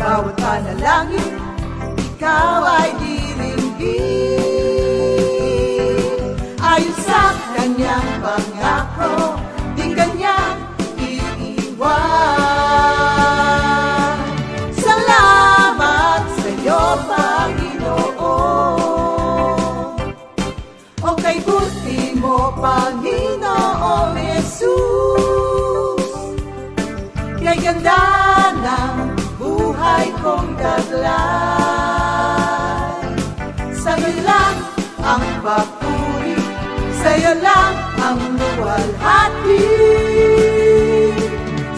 bawat panalangin, ikaw ay diringgin. Ayon sa kanyang pangako, di kanyang iiwan. Salamat sa iyo, Panginoon. O kay buti mo, Panginoong Jesus, kay ganda ng buhay kong taglay. Sa'yo lang ang papuri, sa'yo lang ang luwalhati.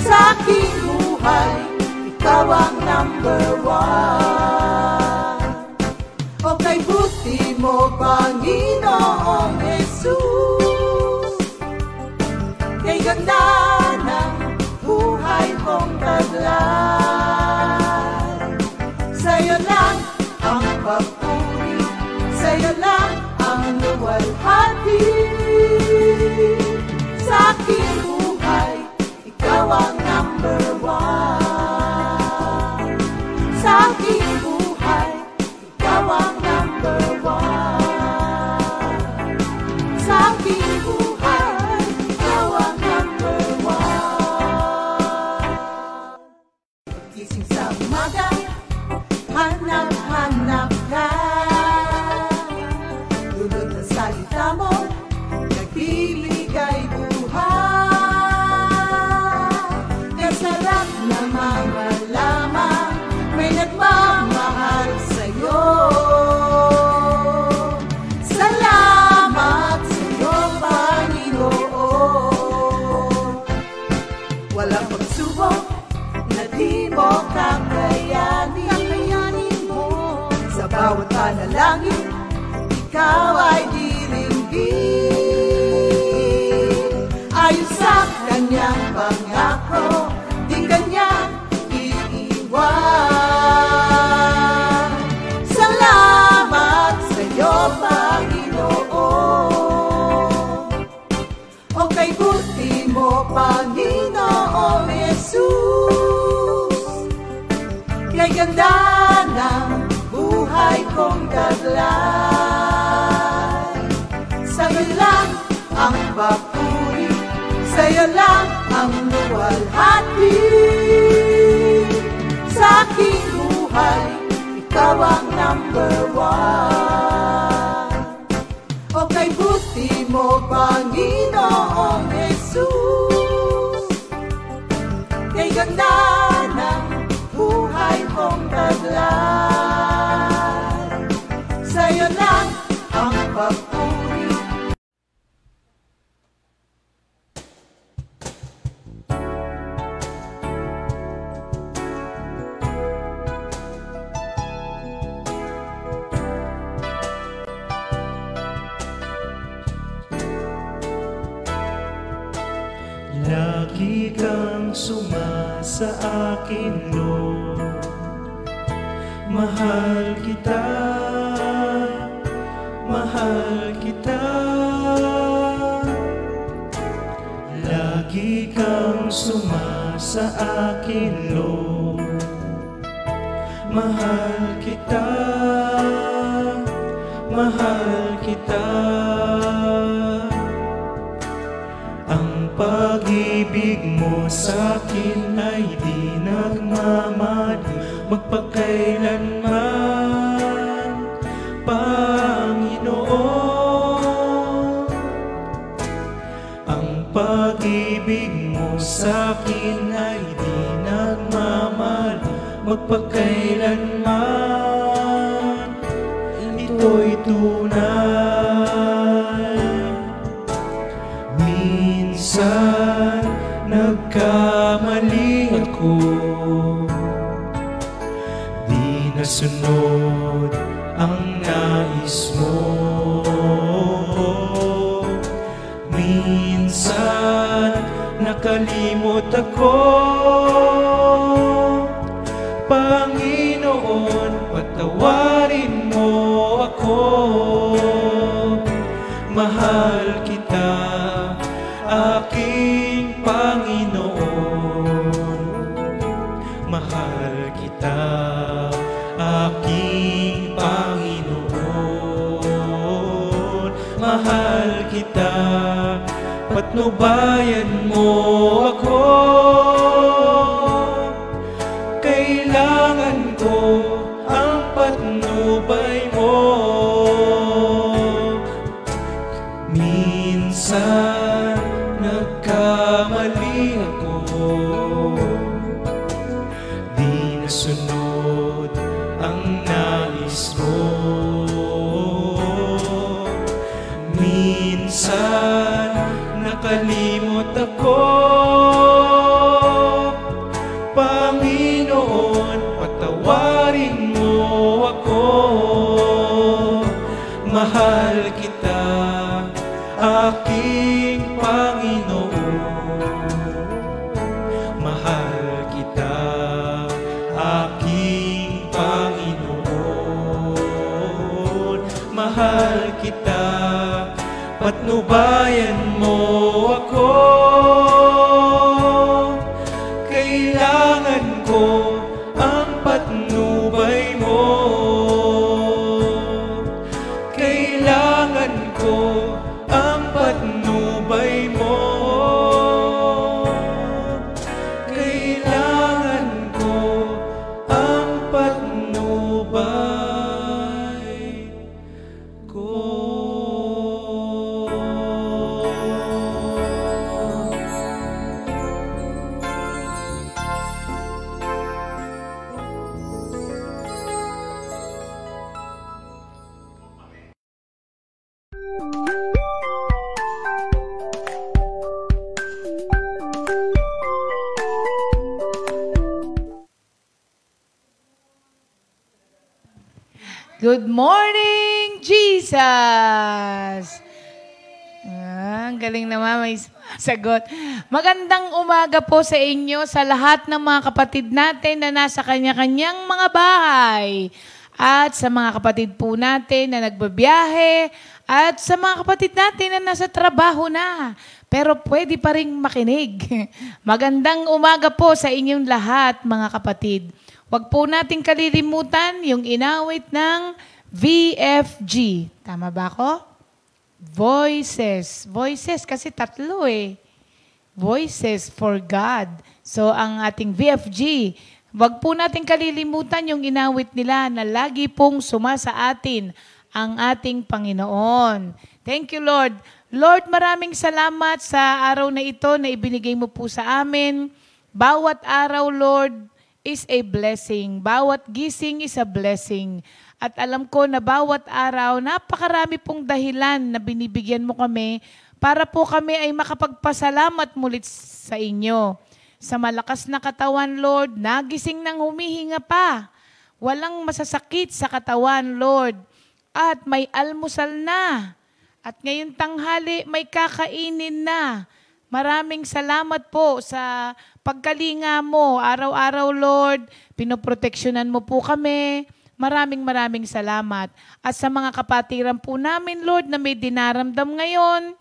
Sa aking buhay, ikaw ang number one. O kay buti mo, Panginoong Jesus, kay ganda ng buhay kong taglay. Sa'yo lang ang papuri, sa'yo lang ang luwalhati. Sa aking buhay, ikaw ang number one. Sa aking buhay, ikaw ang number one. Sa aking buhay, ikaw ang number one. Gising sa umaga, hanap-hanap ka. Lulod ng salita mo, nagbibigay buhay. Kaya sarap na malaman, may nagmamahal sa'yo. Salamat sa'yo, Panginoon. Walang pagsubok na di mo kakayanin mo. Sa bawat panalangin, ikaw ay diringgin. Ayon sa kanyang pangako, di kanyang iiwan. Salamat sa iyo, Panginoon. O kay buti mo, Panginoong Jesus, kay ganda ng buhay kong taglay. Sa'yo lang ang papuri, sa'yo lang ang luwalhati. Sa aking buhay, ikaw ang number one. O kay buti mo, Panginoong Jesus, kay ganda ng buhay kong taglay. Sa'yo lang ang papuri. Lagi kang sumasa akin, Lord. Mahal kita, mahal kita. Lagi kang sumasa akin, Lord. Mahal kita, mahal kita. Ang pag-ibig mo sa'kin ay di nagmamali magpakailanman, Panginoon. Ang pag-ibig mo sa'kin ay di nagmamali magpakailanman. Ito'y tunay. Minsan nagkamali ako, di nasunod ang nais mo. Minsan nakalimot ako, Panginoon, patawarin mo ako. Mahal kita, aking Panginoon. Mahal kita. aking Panginoon. Mahal kita, patnubayan mo ako. Kailangan ko ang patnubay mo. Minsan nagkamali ako, di nasunod ang nais mo. Minsan nakalimot ako, Panginoon, patawarin mo ako. Mahal kita, aking Panginoon. Mahal kita, aking Panginoon. Mahal kita, patnubayan mo ako. Kailangan ko ang patnubay mo. Kailangan ko ang patnubay mo. Kailangan ko ang patnubay ko. Good morning, Jesus! Ang galing naman, may sagot. Magandang umaga po sa inyo, sa lahat ng mga kapatid natin na nasa kanya-kanyang mga bahay. At sa mga kapatid po natin na nagbabiyahe. At sa mga kapatid natin na nasa trabaho na. Pero pwede pa rin makinig. Magandang umaga po sa inyong lahat, mga kapatid. Huwag po nating kalilimutan yung inawit ng VFG. Tama ba ako? Voices. Voices kasi tatlo eh. Voices for God. So ang ating VFG, huwag po nating kalilimutan yung inawit nila na lagi pong sumasa atin ang ating Panginoon. Thank you, Lord. Lord, maraming salamat sa araw na ito na ibinigay mo po sa amin. Bawat araw, Lord, is a blessing. Bawat gising is a blessing. At alam ko na bawat araw, napakarami pong dahilan na binibigyan mo kami para po kami ay makapagpasalamat mulit sa inyo. Sa malakas na katawan, Lord, nagising ng humihinga pa. Walang masasakit sa katawan, Lord. At may almusal na. At ngayong tanghali, may kakainin na. Maraming salamat po sa pagkalinga mo. Araw-araw, Lord, pinoproteksyonan mo po kami. Maraming salamat. At sa mga kapatiran po namin, Lord, na may dinaramdam ngayon,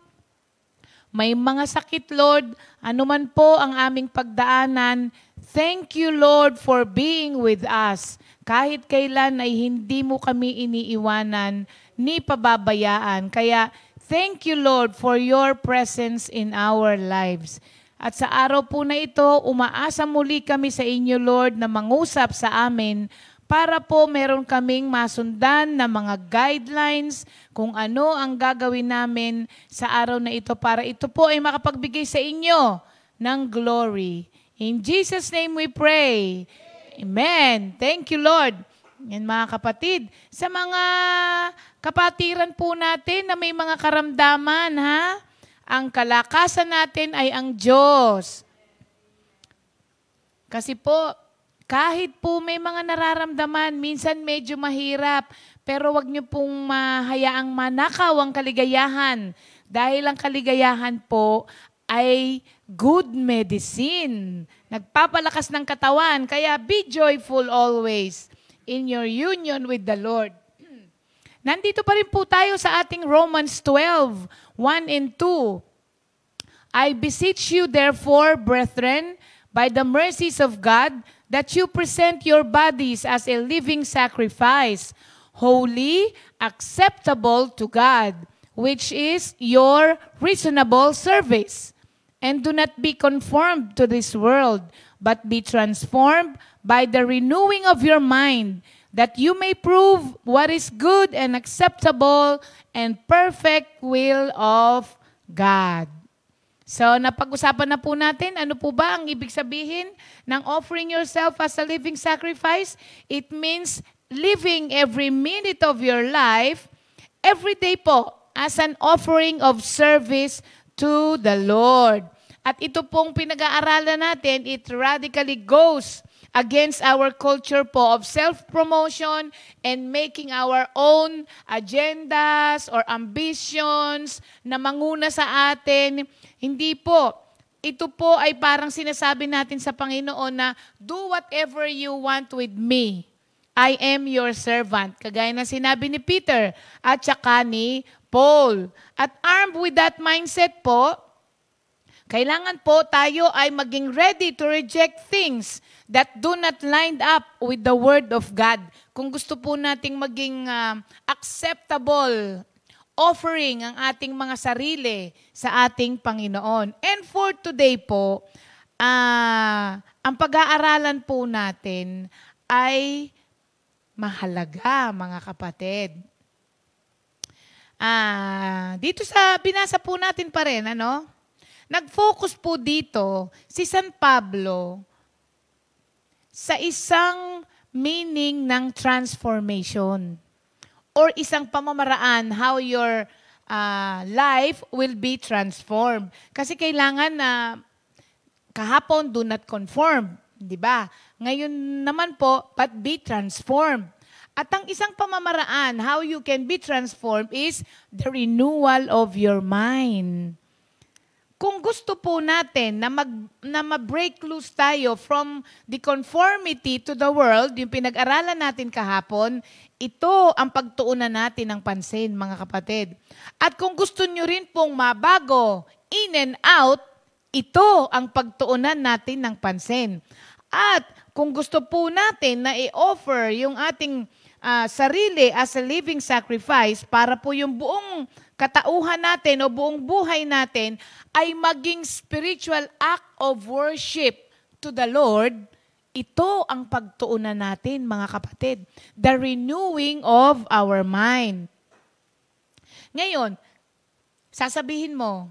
may mga sakit, Lord, anuman po ang aming pagdaanan, thank you, Lord, for being with us. Kahit kailan ay hindi mo kami iniiwanan ni pababayaan. Kaya, thank you, Lord, for your presence in our lives. At sa araw po na ito, umaasa muli kami sa inyo, Lord, na mangusap sa amin para po meron kaming masundan na mga guidelines kung ano ang gagawin namin sa araw na ito para ito po ay makapagbigay sa inyo ng glory. In Jesus' name we pray. Amen. Thank you, Lord. Yan mga kapatid. Sa mga kapatiran po natin na may mga karamdaman, ha? Ang kalakasan natin ay ang Diyos. Kasi po, kahit po may mga nararamdaman, minsan medyo mahirap, pero wag niyo pong mahayaang manakaw ang kaligayahan. Dahil ang kaligayahan po ay good medicine. Nagpapalakas ng katawan, kaya be joyful always in your union with the Lord. Nandito pa rin po tayo sa ating Romans 12, 1 and 2. I beseech you therefore, brethren, by the mercies of God, that you present your bodies as a living sacrifice, holy, acceptable to God, which is your reasonable service. And do not be conformed to this world, but be transformed by the renewing of your mind, that you may prove what is good and acceptable and perfect will of God. So, napag-usapan na po natin, ano po ba ang ibig sabihin ng offering yourself as a living sacrifice? It means living every minute of your life, every day po, as an offering of service to the Lord. At ito pong pinag-aaralan natin, it radically goes against our culture po of self-promotion and making our own agendas or ambitions na manguna sa atin. Hindi po. Ito po ay parang sinasabi natin sa Panginoon na, do whatever you want with me. I am your servant. Kagaya na sinabi ni Peter at saka ni Paul. At armed with that mindset po, kailangan po tayo ay maging ready to reject things that do not line up with the Word of God. Kung gusto po nating maging acceptable offering ang ating mga sarili sa ating Panginoon. And for today po, ang pag-aaralan po natin ay mahalaga, mga kapatid. Dito sa binasa po natin pa rin, ano? Nag-focus po dito si San Pablo sa isang meaning ng transformation or isang pamamaraan how your life will be transformed. Kasi kailangan na kahapon do not conform, di ba? Ngayon naman po, but be transformed. At ang isang pamamaraan how you can be transformed is the renewal of your mind. Kung gusto po natin na ma-break loose tayo from the conformity to the world, yung pinag-aralan natin kahapon, ito ang pagtuunan natin ng pansin, mga kapatid. At kung gusto nyo rin pong mabago, in and out, ito ang pagtuunan natin ng pansin. At kung gusto po natin na i-offer yung ating sarili as a living sacrifice para po yung buong katauhan natin o buong buhay natin ay maging spiritual act of worship to the Lord, ito ang pagtuunan natin, mga kapatid. The renewing of our mind. Ngayon, sasabihin mo,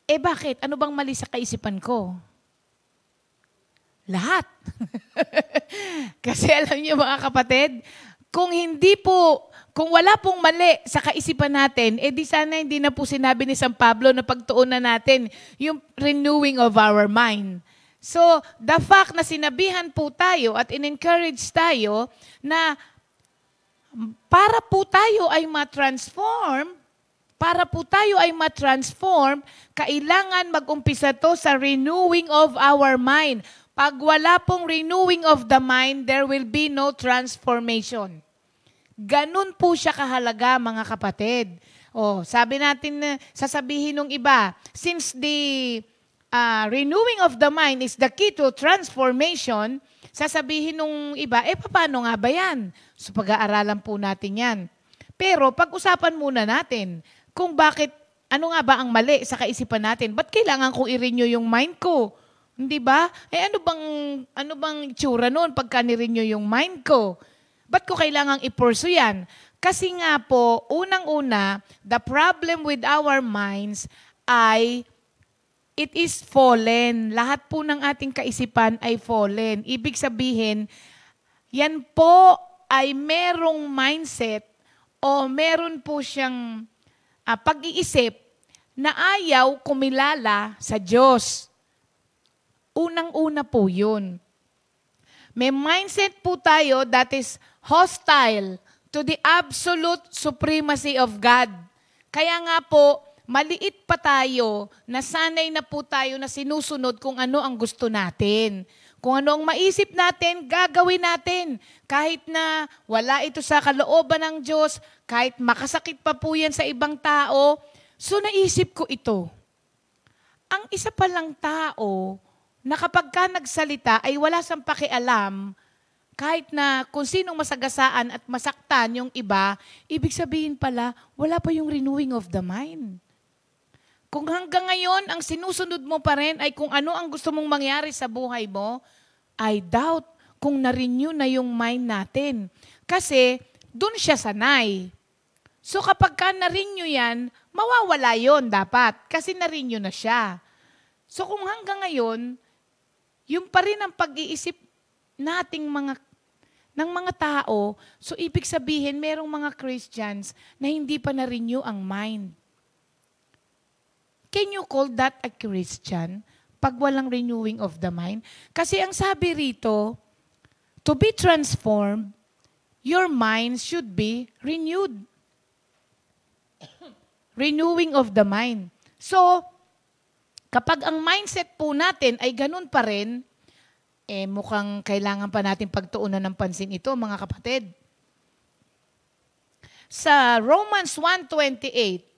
bakit? Ano bang mali sa kaisipan ko? Lahat. Kasi alam niyo, mga kapatid, kung wala pong mali sa kaisipan natin, di sana hindi na po sinabi ni San Pablo na pagtuunan natin yung renewing of our mind. So, the fact na sinabihan po tayo at in-encourage tayo na para po tayo ay ma-transform, kailangan mag-umpisa to sa renewing of our mind. Pag wala pong renewing of the mind, there will be no transformation. Ganun po siya kahalaga, mga kapatid. Sabi natin, sasabihin ng iba, since the renewing of the mind is the key to transformation, sasabihin ng iba, paano nga ba yan? So pag-aaralan po natin yan. Pero pag-usapan muna natin kung ano nga ba ang mali sa kaisipan natin. Ba't kailangan kong i-renew yung mind ko? Hindi ba? Ano bang itsura noon pagka ni-renew yung mind ko? Ba't ko kailangang i-pursue yan? Kasi nga po, unang-una, the problem with our minds ay it is fallen. Lahat po ng ating kaisipan ay fallen. Ibig sabihin, yan po ay merong mindset o meron po siyang pag-iisip na ayaw kumilala sa Diyos. Unang-una po yun. May mindset po tayo that is hostile to the absolute supremacy of God. Kaya nga po, maliit pa tayo, nasanay na po tayo na sinusunod kung ano ang gusto natin. Kung ano ang maisip natin, gagawin natin. Kahit na wala ito sa kalooban ng Diyos, kahit makasakit pa po yan sa ibang tao, so naisip ko ito. Ang isa palang tao na kapag ka nagsalita ay wala siyang pakialam, kahit na kung sinong masagasaan at masaktan yung iba, ibig sabihin pala, wala pa yung renewing of the mind. Kung hanggang ngayon, ang sinusunod mo pa rin ay kung ano ang gusto mong mangyari sa buhay mo, I doubt kung na-renew na yung mind natin. Kasi, dun siya sanay. So kapag ka na-renew yan, mawawala yon dapat. Kasi na-renew na siya. So kung hanggang ngayon, yung pa rin ang pag-iisip nating ng mga tao, so ibig sabihin, merong mga Christians na hindi pa na-renew ang mind. Can you call that a Christian? Pag walang renewing of the mind? Kasi ang sabi rito, to be transformed, your mind should be renewed. Renewing of the mind. So, kapag ang mindset po natin ay ganun pa rin, mukhang kailangan pa natin pagtuunan ng pansin ito, mga kapatid. Sa Romans 1:28,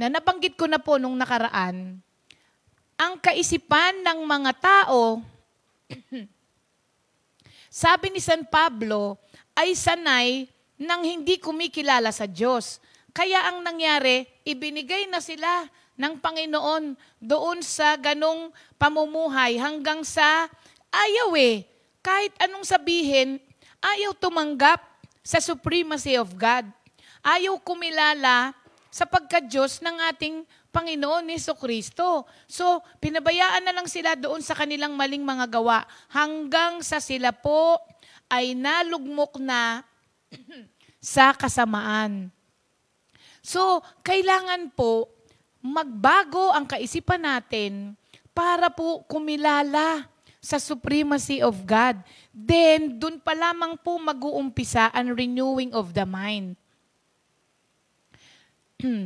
na nabanggit ko na po nung nakaraan, ang kaisipan ng mga tao, sabi ni San Pablo, ay sanay nang hindi kumikilala sa Diyos. Kaya ang nangyari, ibinigay na sila ng Panginoon doon sa ganong pamumuhay hanggang sa ayaw kahit anong sabihin, ayaw tumanggap sa supremacy of God. Ayaw kumilala sa pagka-Diyos ng ating Panginoon Jesucristo. So, pinabayaan na lang sila doon sa kanilang maling mga gawa hanggang sa sila po ay nalugmok na sa kasamaan. So, kailangan po magbago ang kaisipan natin para po kumilala sa supremacy of God. Then, dun pa lamang po mag-uumpisa ang renewing of the mind.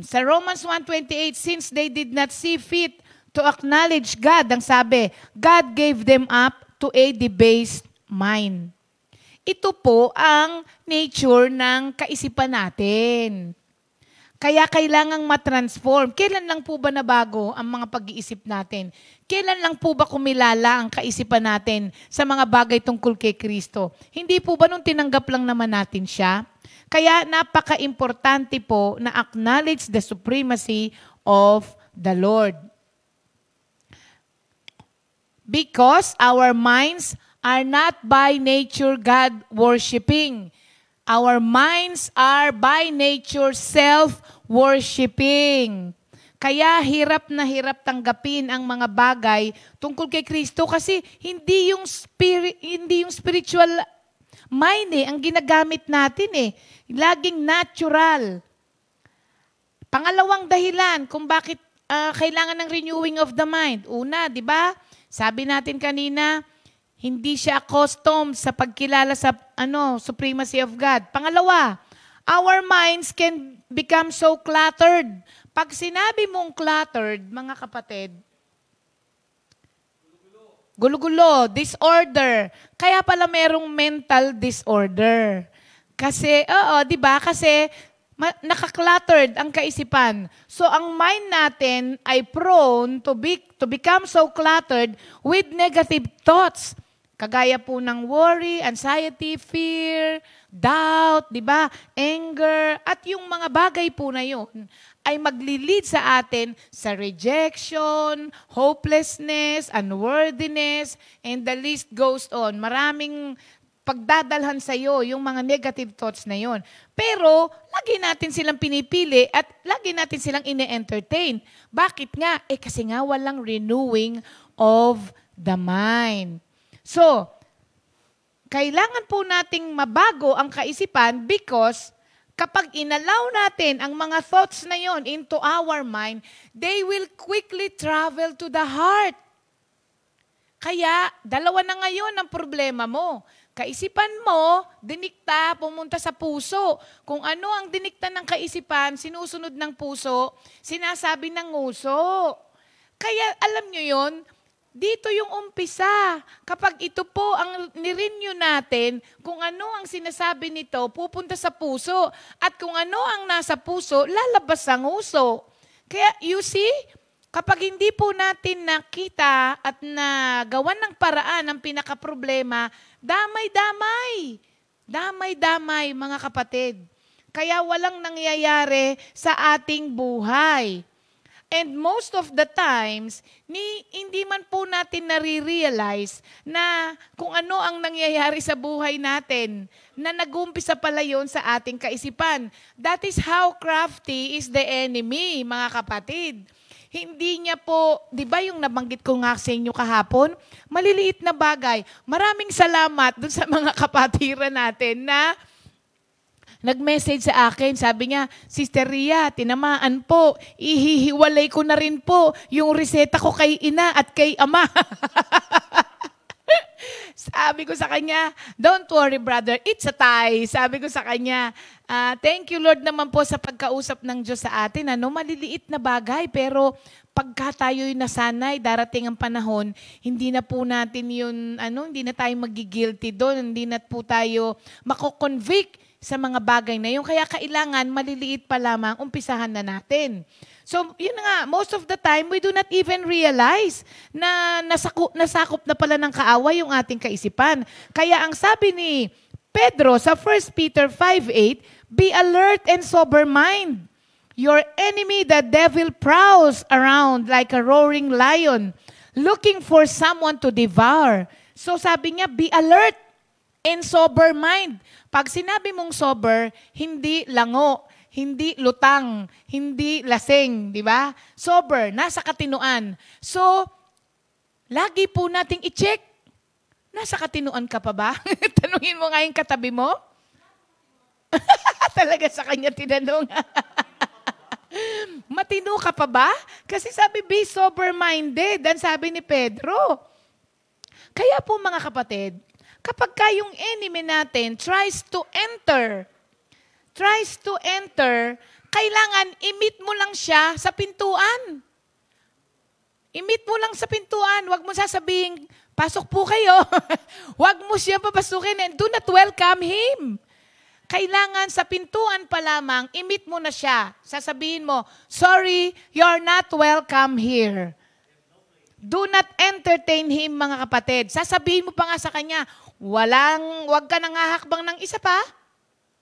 Sa Romans 1:28, since they did not see fit to acknowledge God, ang sabi, God gave them up to a debased mind. Ito po ang nature ng kaisipan natin. Kaya kailangang matransform. Kailan lang po ba nabago ang mga pag-iisip natin? Kailan lang po ba kumilala ang kaisipan natin sa mga bagay tungkol kay Kristo? Hindi po ba nung tinanggap lang naman natin siya? Kaya napaka-importante po na acknowledge the supremacy of the Lord. Because our minds are not by nature God-worshiping. Our minds are by nature self-worshiping. Kaya hirap na hirap tanggapin ang mga bagay tungkol kay Kristo kasi hindi yung spiritual mind ang ginagamit natin Laging natural. Pangalawang dahilan kung bakit kailangan ng renewing of the mind. Una, di ba? Sabi natin kanina, hindi siya accustomed sa pagkilala sa supremacy of God. Pangalawa, our minds can become so cluttered. Pag sinabi mong cluttered, mga kapatid, gulo-gulo, disorder. Kaya pala merong mental disorder. Kasi, di ba? Kasi naka-cluttered ang kaisipan. So, ang mind natin ay prone to become so cluttered with negative thoughts. Kagaya po ng worry, anxiety, fear, doubt, di ba? Anger, at yung mga bagay po na yun ay maglilid sa atin sa rejection, hopelessness, unworthiness, and the list goes on. Maraming pagdadalhan sa iyo yung mga negative thoughts na yon. Pero, lagi natin silang pinipili at lagi natin silang ine-entertain. Bakit nga? Kasi nga walang renewing of the mind. So, kailangan po nating mabago ang kaisipan because kapag inalaw natin ang mga thoughts na yon into our mind, they will quickly travel to the heart. Kaya, dalawa na ngayon ang problema mo. Kaisipan mo, dinikta, pumunta sa puso. Kung ano ang dinikta ng kaisipan, sinusunod ng puso, sinasabi ng nguso. Kaya alam nyo yon, dito yung umpisa. Kapag ito po ang nirenew natin, kung ano ang sinasabi nito, pupunta sa puso. At kung ano ang nasa puso, lalabas ang nguso. Kaya you see, Kapag hindi po natin nakita at nagawan ng paraan ang pinakaproblema, damay-damay. Damay-damay, mga kapatid. Kaya walang nangyayari sa ating buhay. And most of the times, hindi man po natin nare-realize na kung ano ang nangyayari sa buhay natin, na nag-umpisa pala yun sa ating kaisipan. That is how crafty is the enemy, mga kapatid. Hindi niya po, di ba yung nabanggit ko nga sa inyo kahapon, maliliit na bagay. Maraming salamat dun sa mga kapatiran natin na nag-message sa akin, sabi niya, Sister Ria, tinamaan po, ihihiwalay ko na rin po yung reseta ko kay ina at kay ama. Sabi ko sa kanya, don't worry brother, it's a tie. Sabi ko sa kanya, thank you Lord naman po sa pagkausap ng Diyos sa atin. Maliliit na bagay, pero pagka tayo'y nasanay, darating ang panahon, hindi na po natin yun, hindi na tayo magigilty doon, hindi na po tayo mako-convict sa mga bagay na yun. Kaya kailangan, maliliit pa lamang, umpisahan na natin. So, yun nga, most of the time, we do not even realize na nasakop na pala ng kaaway yung ating kaisipan. Kaya ang sabi ni Pedro sa 1 Peter 5:8, be alert and sober mind. Your enemy, the devil, prowls around like a roaring lion, looking for someone to devour. So sabi niya, be alert and sober mind. Pag sinabi mong sober, hindi lango, hindi lutang, hindi lasing, di ba? Sober, nasa katinuan. So, lagi po nating i-check. Nasa katinuan ka pa ba? Tanungin mo nga yung katabi mo. Talaga sa kanya tinanong. Matino ka pa ba? Kasi sabi, be sober-minded. Dan sabi ni Pedro. Kaya po mga kapatid, kapag yung enemy natin tries to enter, kailangan i-meet mo lang siya sa pintuan. I-meet mo lang sa pintuan. Huwag mo sasabihin, pasok po kayo. Huwag mo siya papasukin and do not welcome him. Kailangan sa pintuan pa lamang, i-meet mo na siya. Sasabihin mo, sorry, you're not welcome here. Do not entertain him, mga kapatid. Sasabihin mo pa nga sa kanya, wag ka nang hahakbang ng isa pa.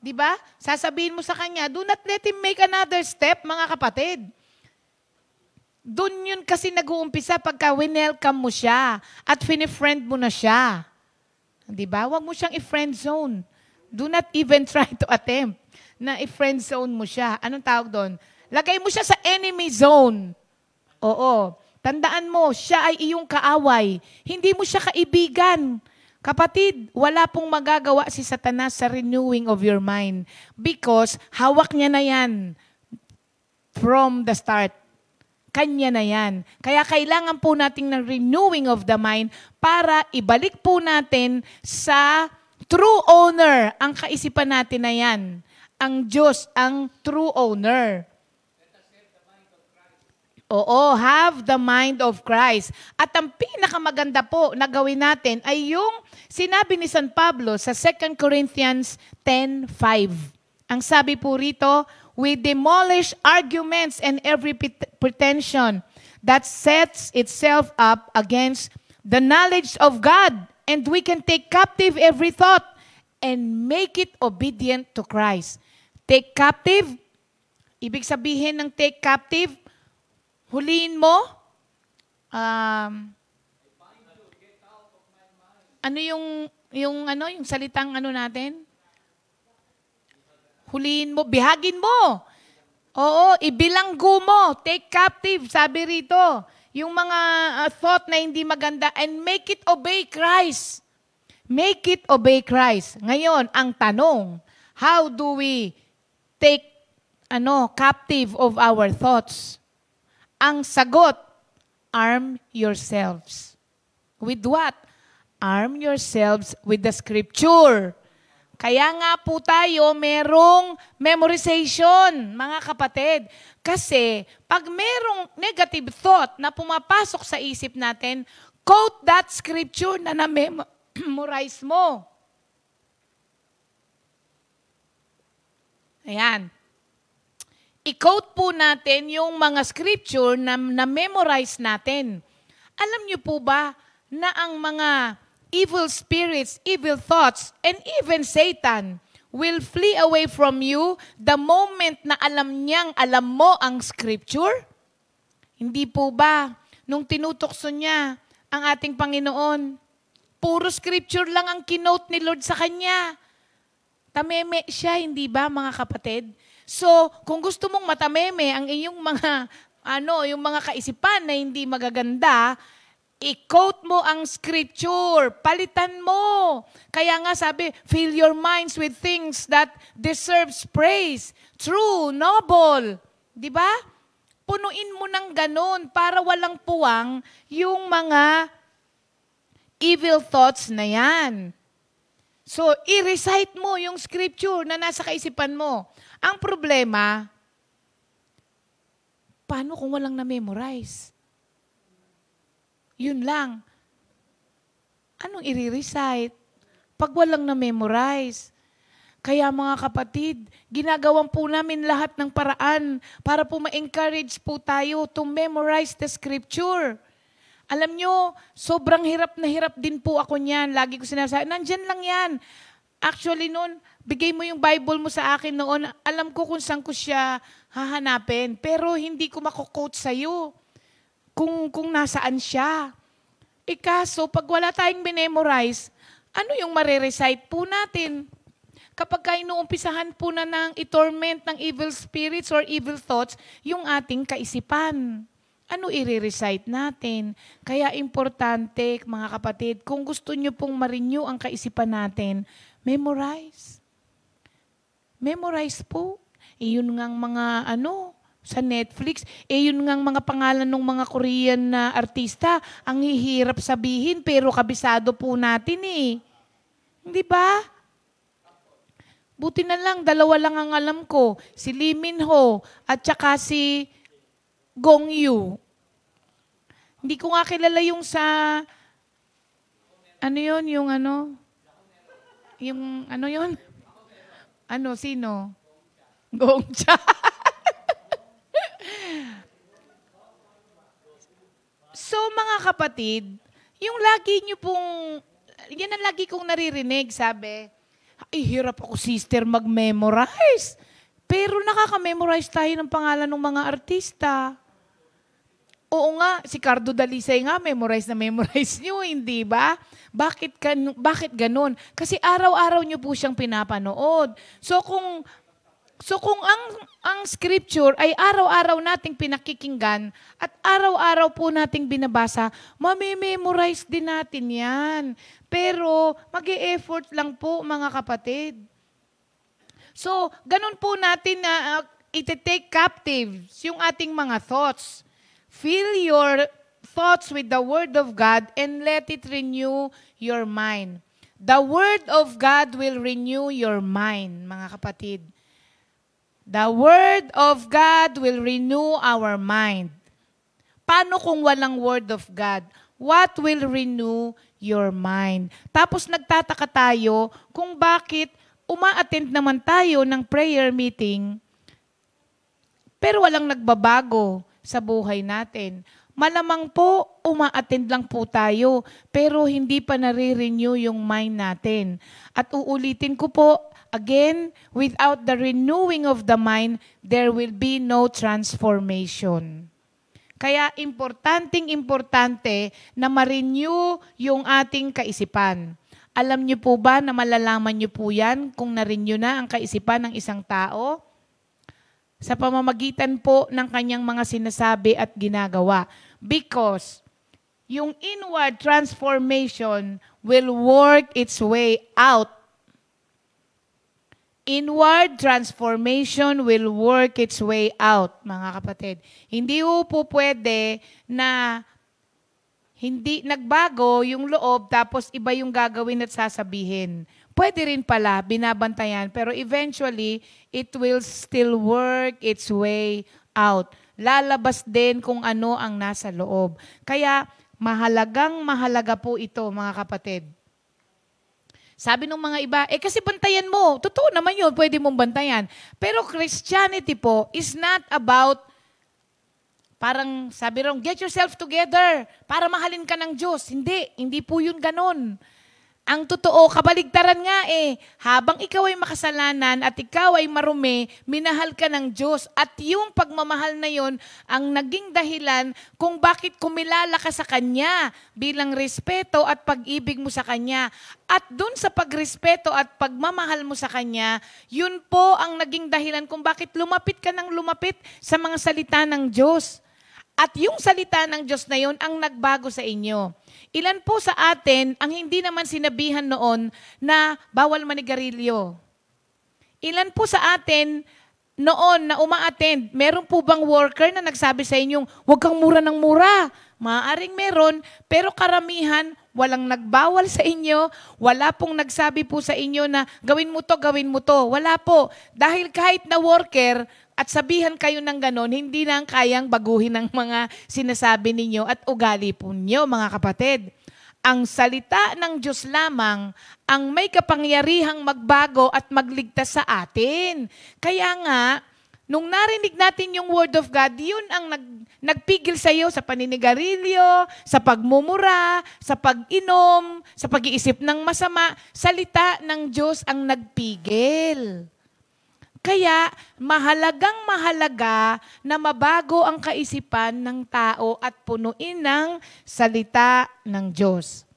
Di ba? Sasabihin mo sa kanya, do not let him make another step, mga kapatid. Doon yun kasi nag-uumpisa pagka winelcome mo siya at fini-friend mo na siya. Di ba? Huwag mo siyang i-friend zone. Do not even try to attempt na i-friend zone mo siya. Anong tawag doon? Lagay mo siya sa enemy zone. Oo. Tandaan mo, siya ay iyong kaaway. Hindi mo siya kaibigan. Kapatid, wala pong magagawa si Satanas sa renewing of your mind because hawak niya na yan from the start. Kanya na yan. Kaya kailangan po natin ng renewing of the mind para ibalik po natin sa true owner ang kaisipan natin na yan. Ang Diyos, ang true owner. Oo, have the mind of Christ. At ang pinakamaganda po na gawin natin ay yung sinabi ni San Pablo sa 2 Corinthians 10:5. Ang sabi po rito, we demolish arguments and every pretension that sets itself up against the knowledge of God, and we can take captive every thought and make it obedient to Christ. Take captive, ibig sabihin ng take captive, huliin mo, yung salitang natin? Huliin mo, bihagin mo. Oo, ibilanggo mo, take captive, sabi rito. Yung mga thought na hindi maganda and make it obey Christ. Make it obey Christ. Ngayon, ang tanong, how do we take captive of our thoughts? Ang sagot, arm yourselves. With what? Arm yourselves with the scripture. Kaya nga po tayo merong memorization, mga kapatid. Kasi pag merong negative thought na pumapasok sa isip natin, quote that scripture na na-memorize mo. Ayan. i-quote po natin yung mga scripture na memorize natin. Alam niyo po ba na ang mga evil spirits, evil thoughts, and even Satan will flee away from you the moment na alam mo ang scripture? Hindi po ba, nung tinutokso niya ang ating Panginoon, puro scripture lang ang kinote ni Lord sa kanya. Tameme siya, hindi ba mga kapatid? So, kung gusto mong matameme ang iyong mga, yung mga kaisipan na hindi magaganda, i-quote mo ang scripture, palitan mo. Kaya nga sabi, fill your minds with things that deserves praise, true, noble. Di ba? Punuin mo ng ganun para walang puwang yung mga evil thoughts na yan. So, i-recite mo yung scripture na nasa kaisipan mo. Ang problema, paano kung walang na-memorize? Yun lang. Anong i-recite? Pag walang na-memorize. Kaya mga kapatid, ginagawan po namin lahat ng paraan para po ma-encourage po tayo to memorize the scripture. Alam nyo, sobrang hirap na hirap din po ako niyan. Lagi ko sinasabi, nandyan lang yan. Actually noon, bigay mo yung Bible mo sa akin noon, alam ko kung saan ko siya hahanapin. Pero hindi ko mako-quote sa'yo kung nasaan siya. Kaso, pag wala tayong memorize, ano yung marirecite po natin? Kapag inuumpisahan po na ng i-torment ng evil spirits or evil thoughts, yung ating kaisipan. Ano i-recite natin? Kaya importante, mga kapatid, kung gusto nyo pong ma-renew ang kaisipan natin, memorize. Memorize po. Yun ngang mga sa Netflix, yun ngang mga pangalan ng mga Korean na artista, ang hihirap sabihin, pero kabisado po natin Hindi ba? Buti na lang, 2 lang ang alam ko. Si Lee Min Ho at saka si Gong Yoo. Hindi ko nga kilala yung sa, sino? Gong Cha. So mga kapatid, yung lagi nyo pong, yan ang lagi kong naririnig, sabi, ay hirap ako sister mag-memorize. Pero nakaka-memorize tayo ng pangalan ng mga artista. Oo nga, si Cardo Dalisay nga, memorize na memorize nyo, hindi ba? Bakit ganun? Kasi araw-araw nyo po siyang pinapanood. So kung ang scripture ay araw-araw nating pinakikinggan at araw-araw po nating binabasa, mamememorize din natin yan. Pero mag-e-effort lang po mga kapatid. So, ganun po natin na iti-take captive yung ating mga thoughts. Fill your thoughts with the Word of God and let it renew your mind. The Word of God will renew your mind, mga kapatid. The Word of God will renew our mind. Paano kung walang Word of God? What will renew your mind? Tapos nagtataka tayo kung bakit uma-attend naman tayo ng prayer meeting pero walang nagbabago sa buhay natin. Malamang po, uma-attend lang po tayo pero hindi pa nare-renew yung mind natin. At uulitin ko po, again, without the renewing of the mind, there will be no transformation. Kaya importante na ma-renew yung ating kaisipan. Alam niyo po ba na malalaman niyo po yan kung na-renew na ang kaisipan ng isang tao? Sa pamamagitan po ng kanyang mga sinasabi at ginagawa. Because yung inward transformation will work its way out. Inward transformation will work its way out, mga kapatid. Hindi po pwede na hindi nagbago yung loob tapos iba yung gagawin at sasabihin. Pwede rin pala, binabantayan, pero eventually, it will still work its way out. Lalabas din kung ano ang nasa loob. Kaya, mahalaga po ito, mga kapatid. Sabi ng mga iba, kasi bantayan mo. Totoo naman yun, pwede mong bantayan. Pero Christianity po is not about, parang sabi rin, get yourself together para mahalin ka ng Diyos. Hindi po yun ganon. Ang totoo, kabaligtaran nga habang ikaw ay makasalanan at ikaw ay marumi, minahal ka ng Diyos. At yung pagmamahal na yon ang naging dahilan kung bakit kumilala ka sa Kanya bilang respeto at pag-ibig mo sa Kanya. At dun sa pagrespeto at pagmamahal mo sa Kanya, yun po ang naging dahilan kung bakit lumapit ka ng lumapit sa mga salita ng Diyos. At yung salita ng Diyos na yun ang nagbago sa inyo. Ilan po sa atin ang hindi naman sinabihan noon na bawal manigarilyo? Ilan po sa atin noon na uma-attend, meron po bang worker na nagsabi sa inyong, huwag kang mura ng mura? Maaaring meron, pero karamihan, walang nagbawal sa inyo, wala pong nagsabi po sa inyo na gawin mo to, gawin mo to. Wala po. Dahil kahit na worker, at sabihan kayo ng ganon, hindi lang kayang baguhin ang mga sinasabi ninyo at ugali po ninyo, mga kapatid. Ang salita ng Diyos lamang ang may kapangyarihang magbago at magligtas sa atin. Kaya nga, nung narinig natin yung Word of God, yun ang nagpigil sa iyo sa paninigarilyo, sa pagmumura, sa pag-inom, sa pag-iisip ng masama. Salita ng Diyos ang nagpigil. Kaya mahalagang mahalaga na mabago ang kaisipan ng tao at punuin ng salita ng Diyos.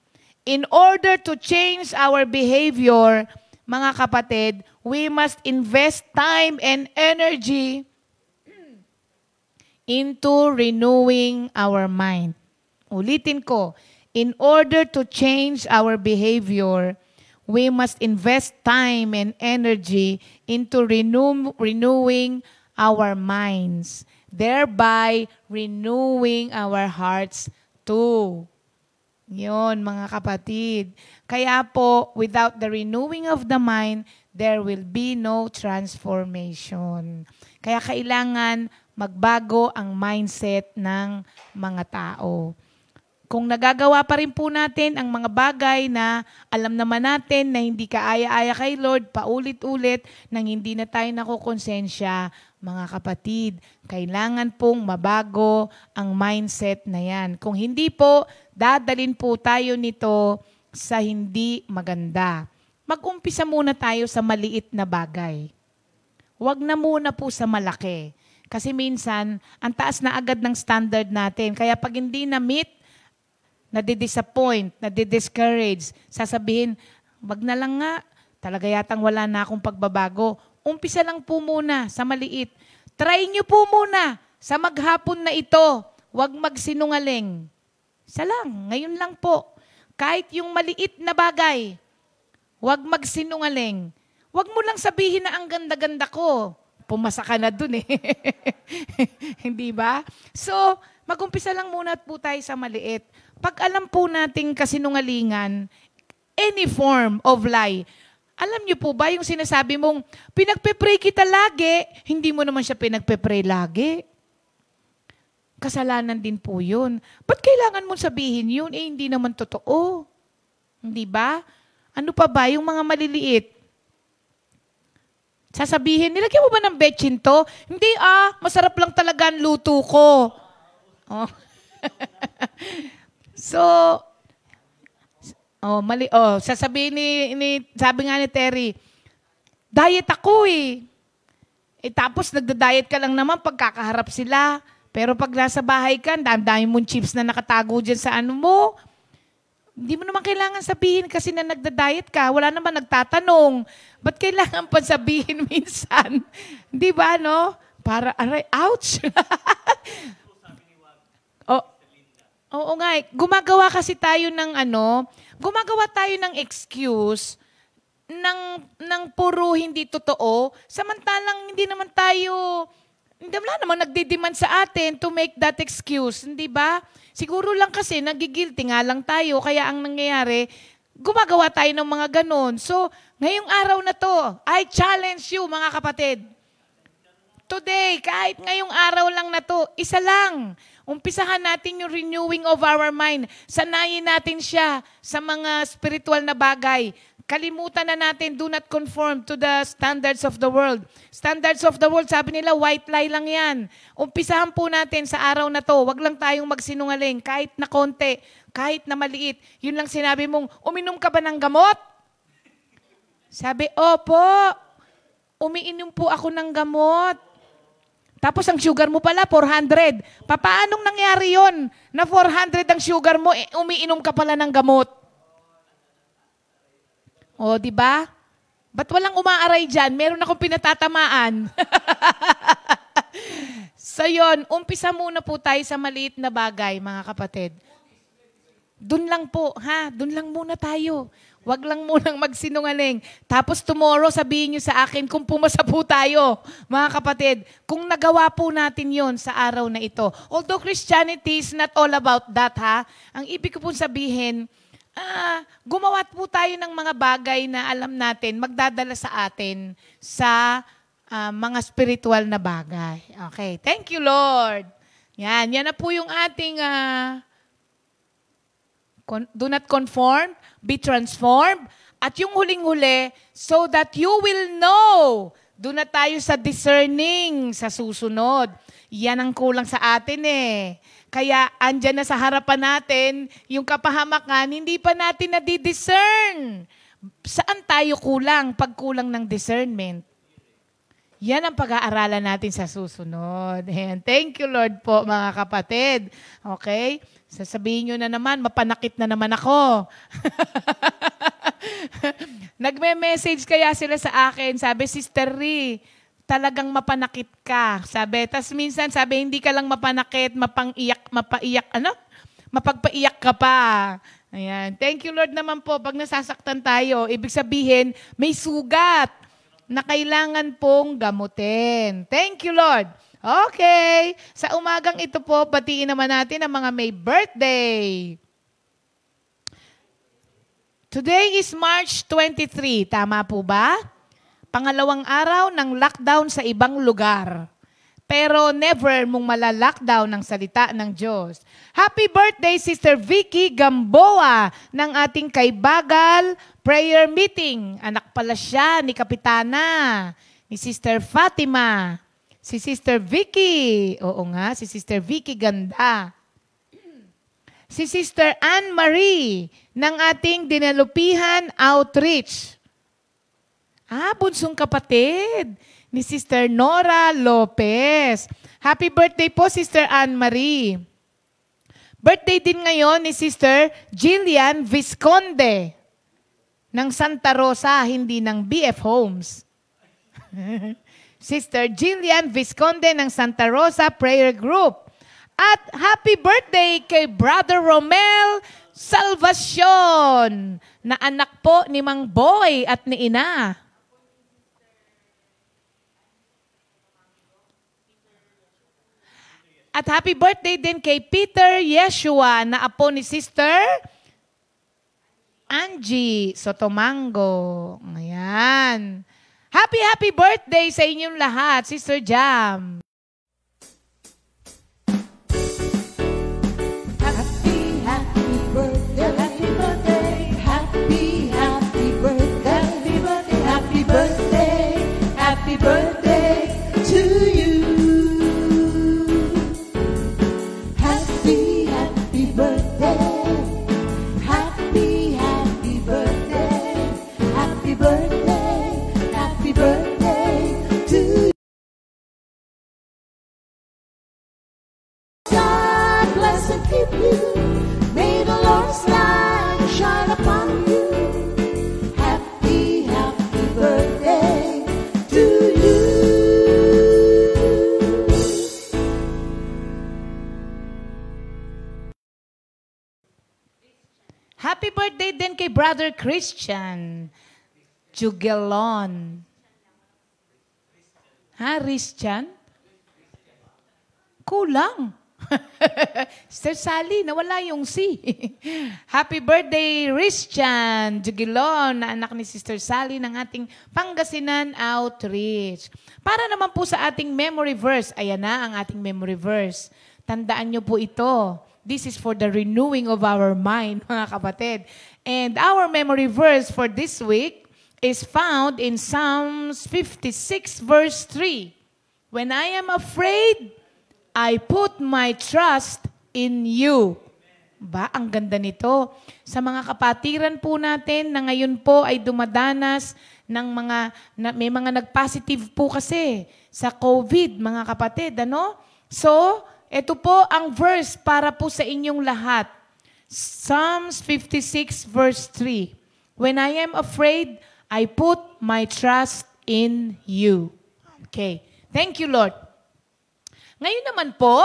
In order to change our behavior, mga kapatid, we must invest time and energy into renewing our mind. Ulitin ko, in order to change our behavior, we must invest time and energy into renewing our minds, thereby renewing our hearts too. Yun, mga kapatid. Kaya po, without the renewing of the mind, there will be no transformation. Kaya kailangan magbago ang mindset ng mga tao. Kung nagagawa pa rin po natin ang mga bagay na alam naman natin na hindi kaaya-aya kay Lord, paulit-ulit nang hindi na tayo nakukonsensya, mga kapatid, kailangan pong mabago ang mindset na yan. Kung hindi po, dadalin po tayo nito sa hindi maganda. Mag-umpisa muna tayo sa maliit na bagay. Huwag na muna po sa malaki. Kasi minsan, ang taas na agad ng standard natin. Kaya pag hindi na-meet, nadidisappoint, nadidiscourage, sasabihin, wag na lang nga, talaga yatang wala na akong pagbabago. Umpisa lang po muna sa maliit. Try nyo po muna sa maghapon na ito. Wag magsinungaling. Isa lang, ngayon lang po. Kahit yung maliit na bagay, wag magsinungaling. Wag mo lang sabihin na ang ganda-ganda ko. Pumasa ka na dun eh. Hindi ba? So, mag-umpisa lang muna po tayo sa maliit. Pag alam po nating kasinungalingan, any form of lie, alam niyo po ba yung sinasabi mong, pinagpe-pray kita lagi, hindi mo naman siya pinagpe-pray lagi? Kasalanan din po yun. Ba't kailangan mong sabihin yun? Hindi naman totoo. Hindi ba? Ano pa ba yung mga maliliit? Sasabihin, nilagyan mo ba ng betchin to? Hindi masarap lang talaga ang luto ko. Oh. So, sasabihin sabi nga ni Terry, diet ako eh. Tapos nagda-diet ka lang naman pagkakaharap sila. Pero pag nasa bahay ka, dami mong chips na nakatago dyan sa ano mo. Hindi mo naman kailangan sabihin kasi na nagda-diet ka. Wala naman nagtatanong. Ba't kailangan pa sabihin minsan? Di ba, no? Para, ouch! Oo nga. Gumagawa kasi tayo gumagawa tayo ng excuse ng puro hindi totoo. Samantalang hindi naman wala naman nagdidemand sa atin to make that excuse. Hindi ba? Siguro lang kasi nagigilty nga lang tayo. Kaya ang nangyayari, gumagawa tayo ng mga ganon. So, ngayong araw na to, I challenge you mga kapatid. Today, kahit ngayong araw lang na to, isa lang. Umpisahan natin yung renewing of our mind. Sanayin natin siya sa mga spiritual na bagay. Kalimutan na natin, do not conform to the standards of the world. Standards of the world, sabi nila, white lie lang yan. Umpisahan po natin sa araw na to, wag lang tayong magsinungaling, kahit na konti, kahit na maliit. Yun lang sinabi mong, uminom ka ba ng gamot? Sabi, opo, umiinom po ako ng gamot. Tapos ang sugar mo pala, 400. Paanong nangyari yon na 400 ang sugar mo, umiinom ka pala ng gamot? O, di ba? Ba't walang umaaray dyan? Meron akong pinatatamaan. So yun, umpisa muna po tayo sa maliit na bagay, mga kapatid. Doon lang po, ha? Doon lang muna tayo. Wag lang munang magsinungaling. Tapos tomorrow, sabihin nyo sa akin kung pumasa po tayo, mga kapatid. Kung nagawa po natin yon sa araw na ito. Although Christianity is not all about that, ha? Ang ibig ko po sabihin, gumawa po tayo ng mga bagay na alam natin, magdadala sa atin sa mga spiritual na bagay. Okay, thank you, Lord. Yan na po yung ating do not conform, be transformed. At yung huling-huli, so that you will know. Doon na tayo sa discerning sa susunod. Yan ang kulang sa atin eh. Kaya andyan na sa harapan natin, yung kapahamakan, hindi pa natin nadi-discern. Saan tayo kulang? Pagkulang ng discernment. Yan ang pag-aaralan natin sa susunod. And thank you, Lord po, mga kapatid. Okay? Sasabihin nyo na naman, mapanakit na naman ako. Nagme-message kaya sila sa akin, sabi, Sister Ri, talagang mapanakit ka. Sabi, tas minsan sabi, hindi ka lang mapanakit, mapagpaiyak ka pa. Ayan. Thank you, Lord naman po. Pag nasasaktan tayo, ibig sabihin, may sugat na kailangan pong gamutin. Thank you, Lord. Okay. Sa umagang ito po, batiin naman natin ang mga may birthday. Today is March 23. Tama po ba? Pangalawang araw ng lockdown sa ibang lugar. Pero never mong malalockdown ang salita ng Diyos. Happy birthday, Sister Vicky Gamboa ng ating Kaibagal Prayer Meeting. Anak pala siya ni Kapitana, ni Sister Fatima, si Sister Vicky. Oo nga, si Sister Vicky ganda. Si Sister Anne Marie ng ating Dinalupihan Outreach. Bunsong kapatid ni Sister Nora Lopez. Happy birthday po, Sister Anne Marie. Birthday din ngayon ni Sister Jillian Visconde ng Santa Rosa, hindi ng BF Homes. Sister Jillian Visconde ng Santa Rosa Prayer Group. At happy birthday kay Brother Romel Salvacion, na anak po ni Mang Boy at ni Ina. At happy birthday din kay Peter Yeshua na apo ni Sister Angie Sotomango. Ayan. Happy birthday sa inyong lahat, Sister Jam. Happy birthday, happy birthday, happy birthday, happy birthday, happy birthday to you. Happy birthday, happy birthday, happy birthday, happy birthday to you. God bless and keep you. May the Lord's light shine upon you. Happy birthday to you. Happy birthday din kay Brother Christian Jugelon. Christian? Kulang. Sister Sally, nawala yung C. Happy birthday, Christian Jugelon, na anak ni Sister Sally ng ating Pangasinan Outreach. Para naman po sa ating memory verse, ayan na ang ating memory verse. Tandaan nyo po ito. This is for the renewing of our mind, mga kapatid. And our memory verse for this week is found in Psalms 56 verse 3. When I am afraid, I put my trust in you. Ba, ang ganda nito. Sa mga kapatiran po natin na ngayon po ay dumadanas ng may mga nag-positive po kasi sa COVID, mga kapatid, ano? So, ito po ang verse para po sa inyong lahat. Psalms 56 verse 3. When I am afraid, I put my trust in you. Okay. Thank you, Lord. Ngayon naman po,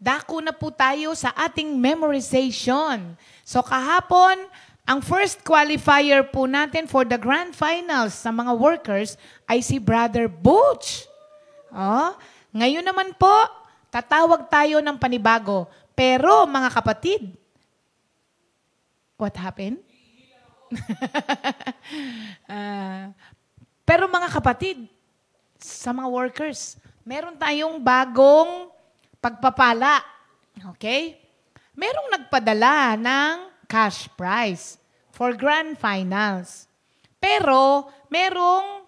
dako na po tayo sa ating memorization. So kahapon, ang first qualifier po natin for the grand finals sa mga workers ay si Brother Butch. Oh, ngayon naman po, tatawag tayo ng panibago. Pero mga kapatid, what happened? Pero mga kapatid, sa mga workers, meron tayong bagong pagpapala. Okay? Merong nagpadala ng cash prize for grand finals. Pero, merong,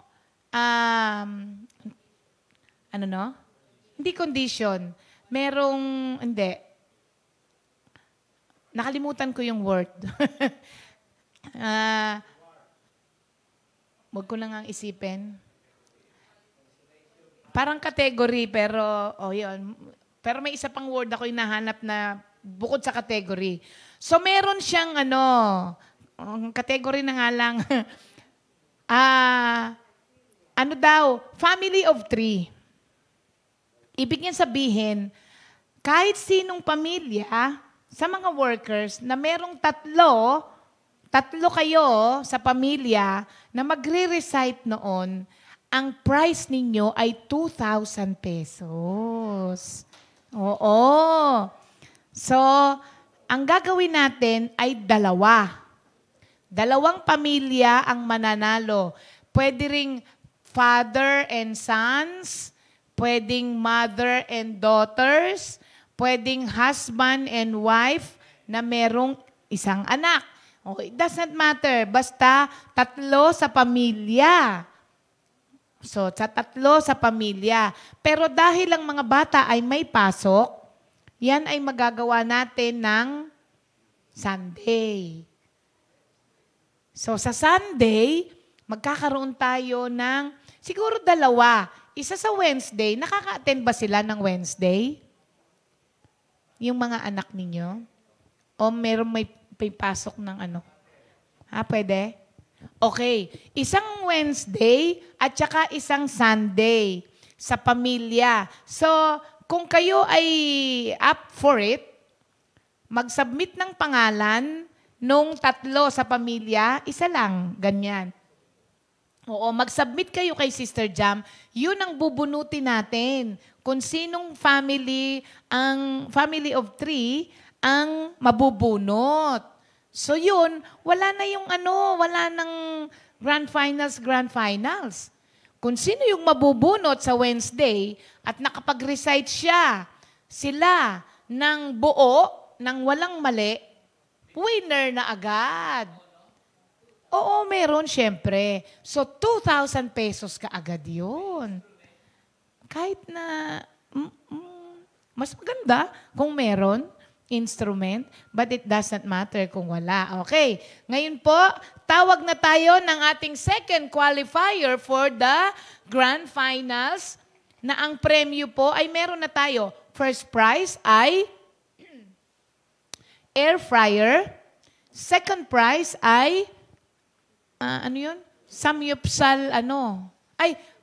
Hindi condition. Merong, hindi. Nakalimutan ko yung word. Huwag ko na nga isipin. Parang category, pero, yun. Pero may isa pang word ako hinahanap na bukod sa category. So, meron siyang, category na nga lang, family of 3. Ibig niya sabihin, kahit sinong pamilya sa mga workers na merong tatlo kayo sa pamilya na magre-recite noon, ang price ninyo ay 2,000 pesos. Oo. So, ang gagawin natin ay 2. 2 pamilya ang mananalo. Pwede ring father and sons, pwedeng mother and daughters, pwedeng husband and wife na merong isang anak. Okay, it doesn't matter. Basta 3 sa pamilya. So, sa 3 sa pamilya. Pero dahil ang mga bata ay may pasok, yan ay magagawa natin ng Sunday. So, sa Sunday, magkakaroon tayo ng siguro 2. Isa sa Wednesday. Nakaka-attend ba sila ng Wednesday? Yung mga anak ninyo? O meron may pasok ng pwede? Okay. Isang Wednesday at saka isang Sunday sa pamilya. So, kung kayo ay up for it, mag-submit ng pangalan nung 3 sa pamilya, isa lang, ganyan. Oo, mag-submit kayo kay Sister Jam. Yun ang bubunutin natin. Kung sinong family, ang family of 3, ang mabubunot. So yun, wala na yung wala nang grand finals. Kung sino yung mabubunot sa Wednesday at nakapag-recite sila ng buo, ng walang mali, winner na agad. Oo, meron syempre. So 2,000 pesos ka agad yun. Kahit na mas maganda kung meron instrument, but it doesn't matter kung wala. Okay. Ngayon po, tawag na tayo ng ating second qualifier for the grand finals na ang premyo po ay meron na tayo. First prize ay air fryer. Second prize ay samyupsal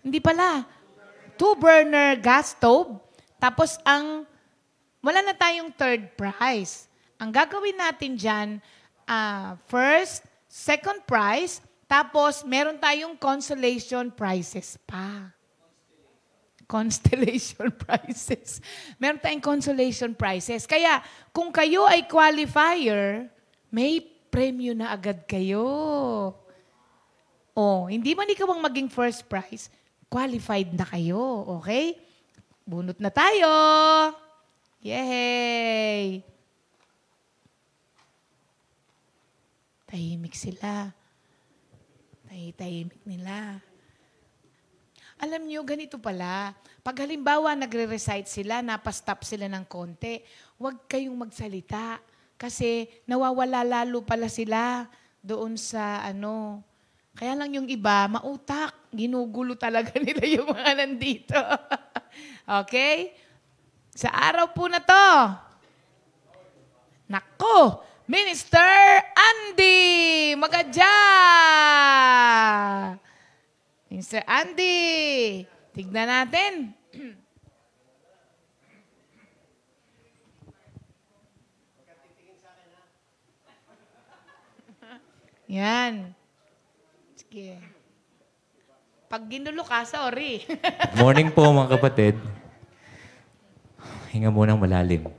hindi pala. 2-burner gas stove. Tapos wala na tayong third prize. Ang gagawin natin dyan, first, second prize, tapos meron tayong consolation prizes pa. Constellation prizes. Meron tayong consolation prizes. Kaya, kung kayo ay qualifier, may premyo na agad kayo. Hindi man ikaw ang maging first prize, qualified na kayo. Okay? Bunot na tayo. Yay! tahimik sila. Tahimik nila. Alam niyo, ganito pala. Pag halimbawa nagre-recite sila, napastop sila ng konti, huwag kayong magsalita. Kasi nawawala lalo pala sila doon sa ano. Kaya lang yung iba, mautak. Ginugulo talaga nila yung mga nandito. Okay? Sa araw po na to, nako, Minister Andy Magadya! Mr. Andy, tignan natin. Yan. Sige. Pag ginulo ka, sorry. Morning po mga kapatid. Hinga muna ng malalim.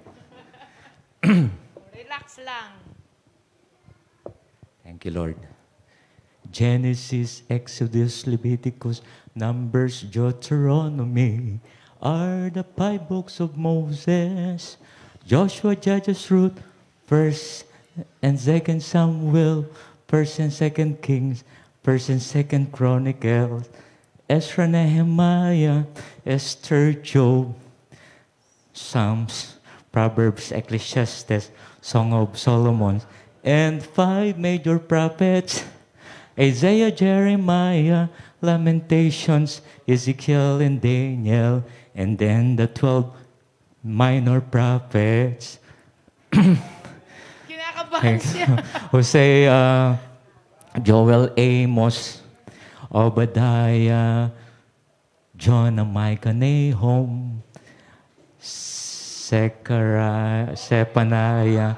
Relax lang. Thank you, Lord. Genesis, Exodus, Leviticus, Numbers, Deuteronomy are the 5 books of Moses. Joshua, Judges, Ruth, 1st and 2nd Samuel, 1st and 2nd Kings, 1st and 2nd Chronicles, Ezra, Nehemiah, Esther, Job, Psalms, Proverbs, Ecclesiastes, Song of Solomon, and 5 major prophets, Isaiah, Jeremiah, Lamentations, Ezekiel, and Daniel, and then the 12 minor prophets. Kinakabahan siya. Hosea, Joel, Amos, Obadiah, Jonah, Micah, Nahum, Zechariah, Zephaniah.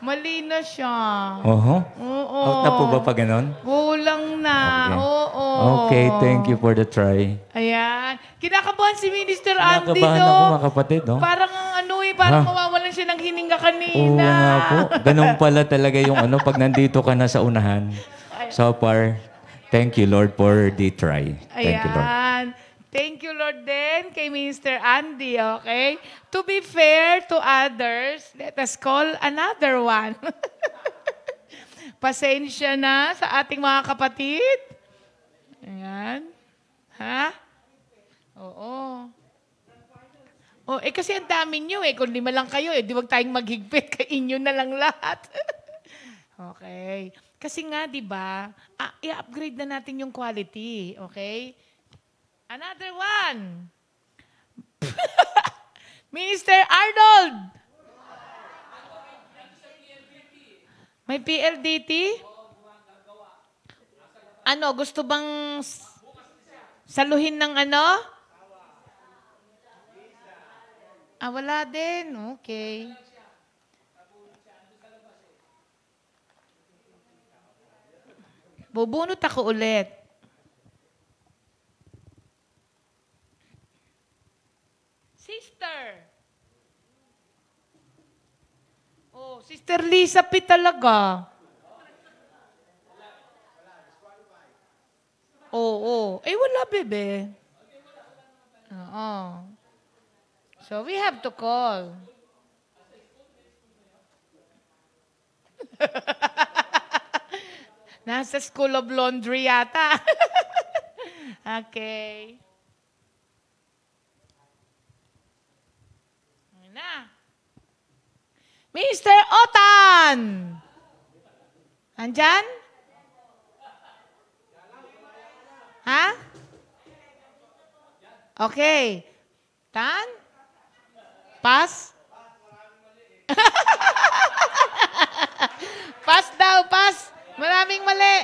Malino siya. Oo. Oo. Out na po ba pa ganon? Kulang na. Okay. Oo. Okay, thank you for the try. Ayan. Kinakabahan si Minister Andy, Kinakabahan no? ako mga kapatid, no? Parang parang Ha? mawawalan siya ng hininga Oo kanina. nga po. Ganun pala talaga yung pag nandito ka na sa unahan. So far, thank you, Lord, for the try. Thank you, Lord. Ayan. Thank you, Lord, din kay Minister Andy, okay? To be fair to others, let us call another one. Pasensya na sa ating mga kapatid. Ayan. Ha? Oo. Oh, kasi ang dami nyo Kung 5 lang kayo di wag tayong maghigpit. Kay inyo na lang lahat. Okay. Kasi nga, di ba, i-upgrade na natin yung quality. Okay? Another one. Minister Arnold. May PLDT? Ano, gusto bang saluhin ng ano? Wala din. Okay. Bubunot ako ulit. Sister. Oh, Sister Lisa P talaga. Oo. Wala, bebe. Oo. So, we have to call. Nasa School of Laundry yata. Okay. Na. Mr. Otan! Andyan? Ha? Okay. Tan? Pass? Pass daw, pass. Maraming mali.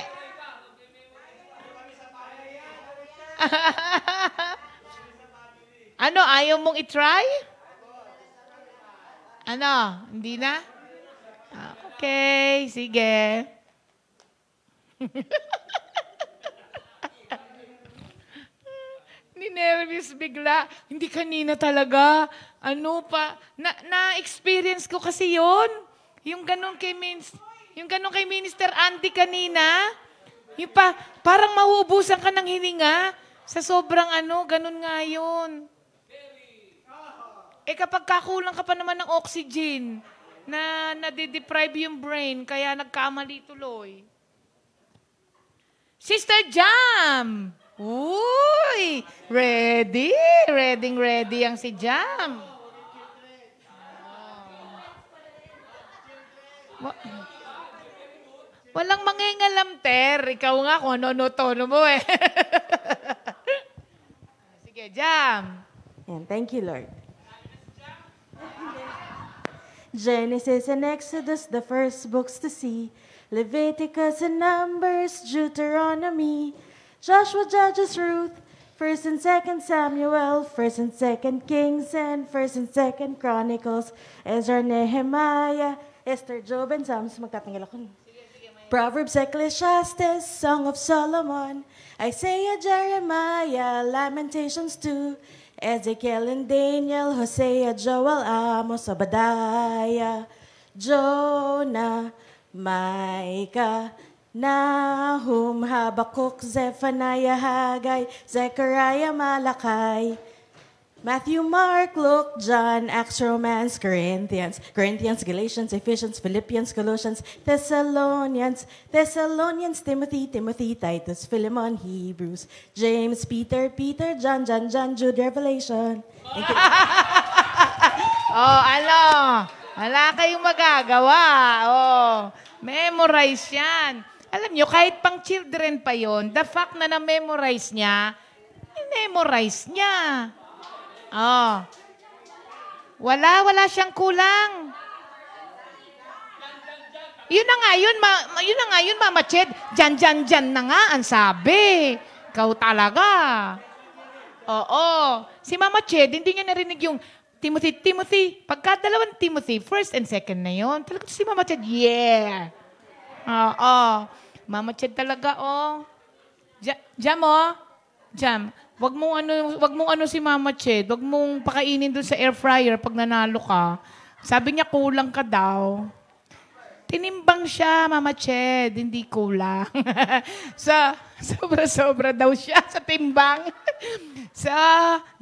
Ano, ayaw mong itry? Ano, hindi na? Okay, sige. Ninervous bigla. Hindi kanina talaga. Ano pa? Na-experience ko kasi yon. Yung ganun kay Minister Andy kanina. Yung parang mahubusan ka ng hininga. Sa sobrang ganun nga yun. Kapag kakulang ka pa naman ng oxygen, na nadideprive yung brain, kaya nagkamali tuloy. Sister Jam! Uy! Ready? Ready ang si Jam. Walang mangingalam, Ter. Ikaw nga kung ano-ano tono mo eh. Sige, Jam. And thank you, Lord. Genesis and Exodus, the first books to see. Leviticus and Numbers, Deuteronomy. Joshua, Judges, Ruth. 1st and 2nd Samuel, 1st and 2nd Kings, and 1st and 2nd Chronicles. Ezra, Nehemiah, Esther, Job, and Psalms. Magtatanggil ako. Proverbs, Ecclesiastes, Song of Solomon, Isaiah, Jeremiah, Lamentations 2, Ezekiel and Daniel, Hosea, Joel, Amos, Obadiah, Jonah, Micah, Nahum, Habakkuk, Zephaniah, Haggai, Zechariah, Malachi, Matthew, Mark, Luke, John, Acts, Romans, Corinthians, Galatians, Ephesians, Philippians, Colossians, Thessalonians, Timothy, Titus, Philemon, Hebrews, James, Peter, John, Jude, Revelation. Thank you. Wala kayong magagawa. Memorize yan. Alam nyo, kahit pang children pa yon, the fact na na-memorize niya, Wala siyang kulang. Yun na nga yun, Mama Ched. Dyan na nga, ang sabi. Ikaw talaga. Oo. Si Mama Ched, hindi niya narinig yung Timothy. Pagka dalawang Timothy, 1st and 2nd na yun. Talaga si Mama Ched, yeah. Oo. Mama Ched talaga, Jam, wag mong si Mama Ched, wag mong pakainin dun sa air fryer pag nanalo ka. Sabi niya kulang ka daw. Tinimbang siya, Mama Ched, hindi kulang. Sobra daw siya sa timbang.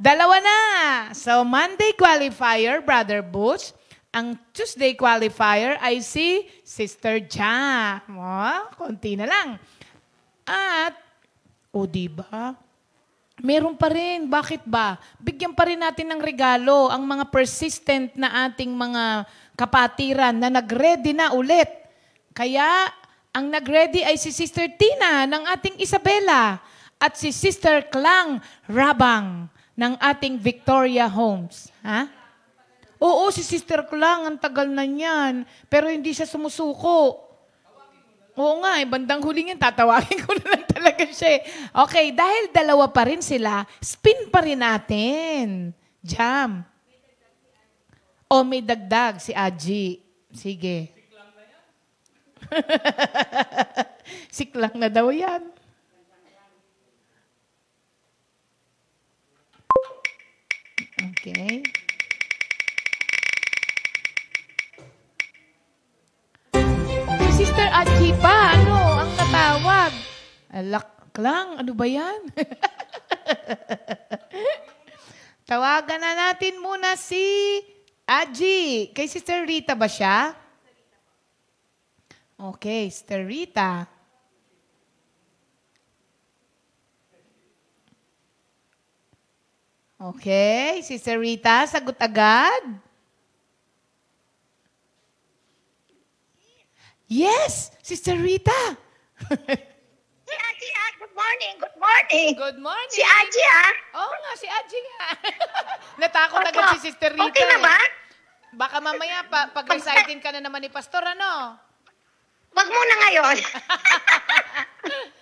Dalawa na. So, Monday qualifier, Brother Butch. Ang Tuesday qualifier ay si Sister Jam. Konti na lang. At, diba? Meron pa rin. Bakit ba? Bigyan pa rin natin ng regalo ang mga persistent na ating mga kapatiran na nag-ready na ulit. Kaya, ang nag-ready ay si Sister Tina ng ating Isabela at si Sister Klang Rabang ng ating Victoria Homes. Ha? Oo, si Sister Klang, ang tagal na niyan. Pero hindi siya sumusuko. Oo nga, bandang huli yan, tatawagin ko na lang talaga siya. Okay, dahil dalawa pa rin sila, spin pa rin natin. Jam. May dagdag si Aji. Sige. Siklang na yan? Siklang na daw yan. Okay. Sister Aji pa, ang natawag? Alak lang, ano ba yan? Tawagan na natin muna si Aji. Kay Sister Rita ba siya? Okay, Sister Rita. Okay, Sister Rita, sagot agad. Yes, Sister Rita. Si Aji, good morning. Good morning. Si Aji, Oo nga, si Aji nga. Natakot Opo. agad si Sister Rita. Okay na ba? Baka mamaya, pag-reciting ka na naman ni Pastor, ano? Wag muna ngayon.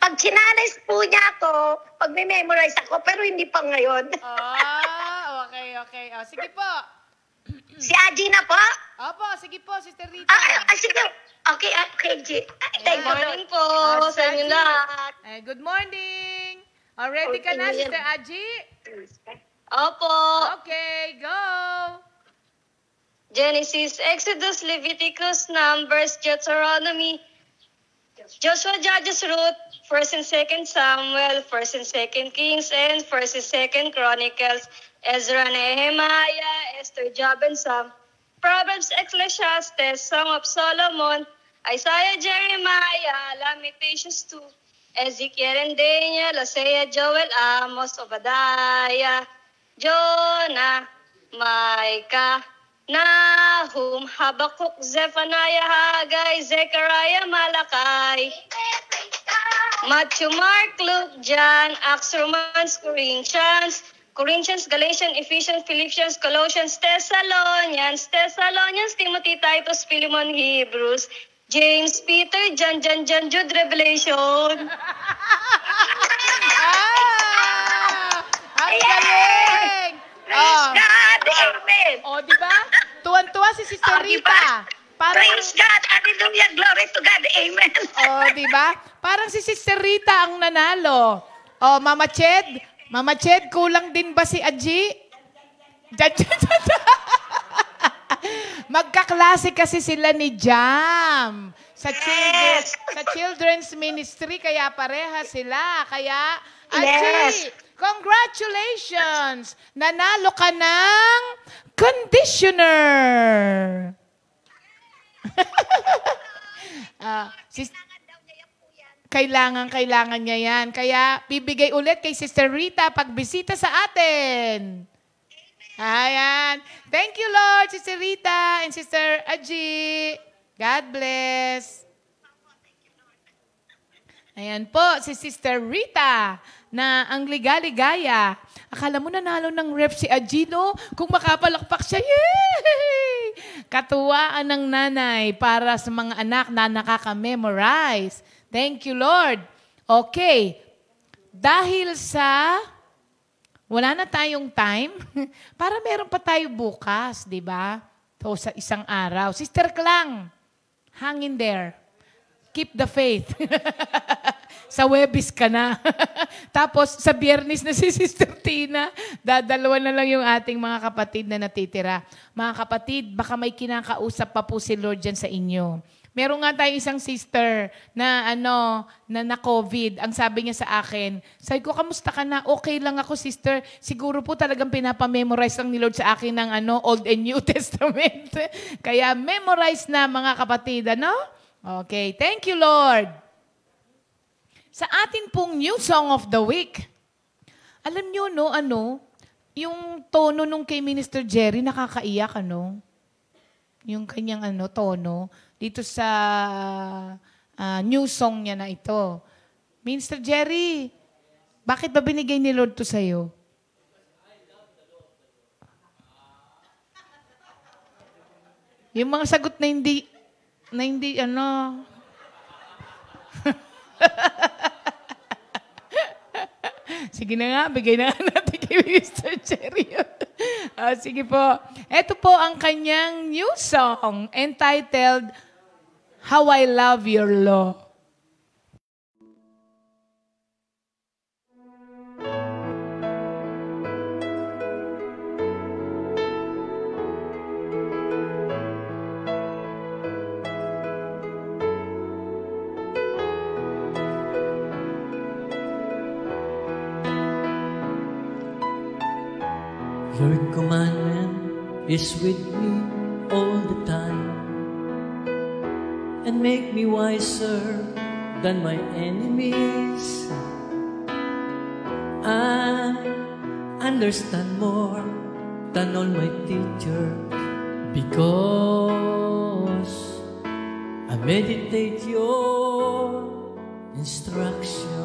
Pag chinalis po niya ako, pag may memorize ako, pero hindi pa ngayon. Okay. Sige po. Si Aji na po? Opo, sige po, Sister Rita. Sige. Okay, G. Thank you. Good morning po sa inyo Aji. lahat. Good morning. Ready ka na, Sister Aji? Opo. Okay, go. Genesis, Exodus, Leviticus, Numbers, Deuteronomy, Joshua, Judges, Ruth, 1st and 2nd Samuel, 1st and 2nd Kings, and 1st and 2nd Chronicles, Ezra, Nehemiah, Esther, Job, and Psalm, Proverbs, Ecclesiastes, Song of Solomon, Isaiah, Jeremiah, Lamentations 2, Ezekiel and Daniel, Hosea, Joel, Amos, Obadiah, Jonah, Micah, Nahum, Habakkuk, Zephaniah, Haggai, Zechariah, Malachi, Matthew, Mark, Luke, John, Acts, Romans, Corinthians, Galatians, Ephesians, Philippians, Colossians, Thessalonians, Timothy, Titus, Philemon, Hebrews, James, Peter, John, Jude, Revelation. Ang galing! Praise God! Amen! Di ba? Tuwan-tuwa si Sister Rita. Parang, Praise God! Hallelujah! Glory to God! Amen! di ba? Parang si Sister Rita ang nanalo. Mama Ched, kulang din ba si Aji? Magkaklase kasi sila ni Jam sa children's ministry, kaya pareha sila. Kaya, Aji, congratulations! Nanalo ka ng conditioner. Kailangan niya yan. Kaya, bibigay ulit kay Sister Rita pagbisita sa atin. Ayan. Thank you, Lord, Sister Rita and Sister Aji. God bless. Ayan po, si Sister Rita na ang ligaligaya. Akala mo nanalo ng rep si Aji, no? Kung makapalakpak siya, yay! Katuwaan ng nanay para sa mga anak na nakaka-memorize. Thank you, Lord. Okay. Dahil sa wala na tayong time, para meron pa tayo bukas, di ba? So, sa isang araw. Sister Klang, hang in there. Keep the faith. Sa Webis ka na. Tapos, sa Biyernes na si Sister Tina, dadalawa na lang yung ating mga kapatid na natitira. Mga kapatid, baka may kinakausap pa po si Lord dyan sa inyo. Meron nga tayong isang sister na COVID. Ang sabi niya sa akin, sabi ko, kamusta ka na? Okay lang ako, sister. Siguro po talagang pinapamemorize lang ni Lord sa akin ng Old and New Testament. Kaya memorize na, mga kapatid. Okay, thank you, Lord. Sa atin pong new song of the week, alam niyo, yung tono nung kay Minister Jerry, nakakaiyak, yung kanyang tono, dito sa new song niya na ito. Minister Jerry, bakit ba binigay ni Lord to sa'yo? Yung mga sagot na hindi Sige na nga, bigay na nga natin kay Mr. Jerry. Sige po. Ito po ang kanyang new song entitled How I Love Your Law. Your commandment is with me all the time and make me wiser than my enemies. I understand more than all my teachers because I meditate your instructions.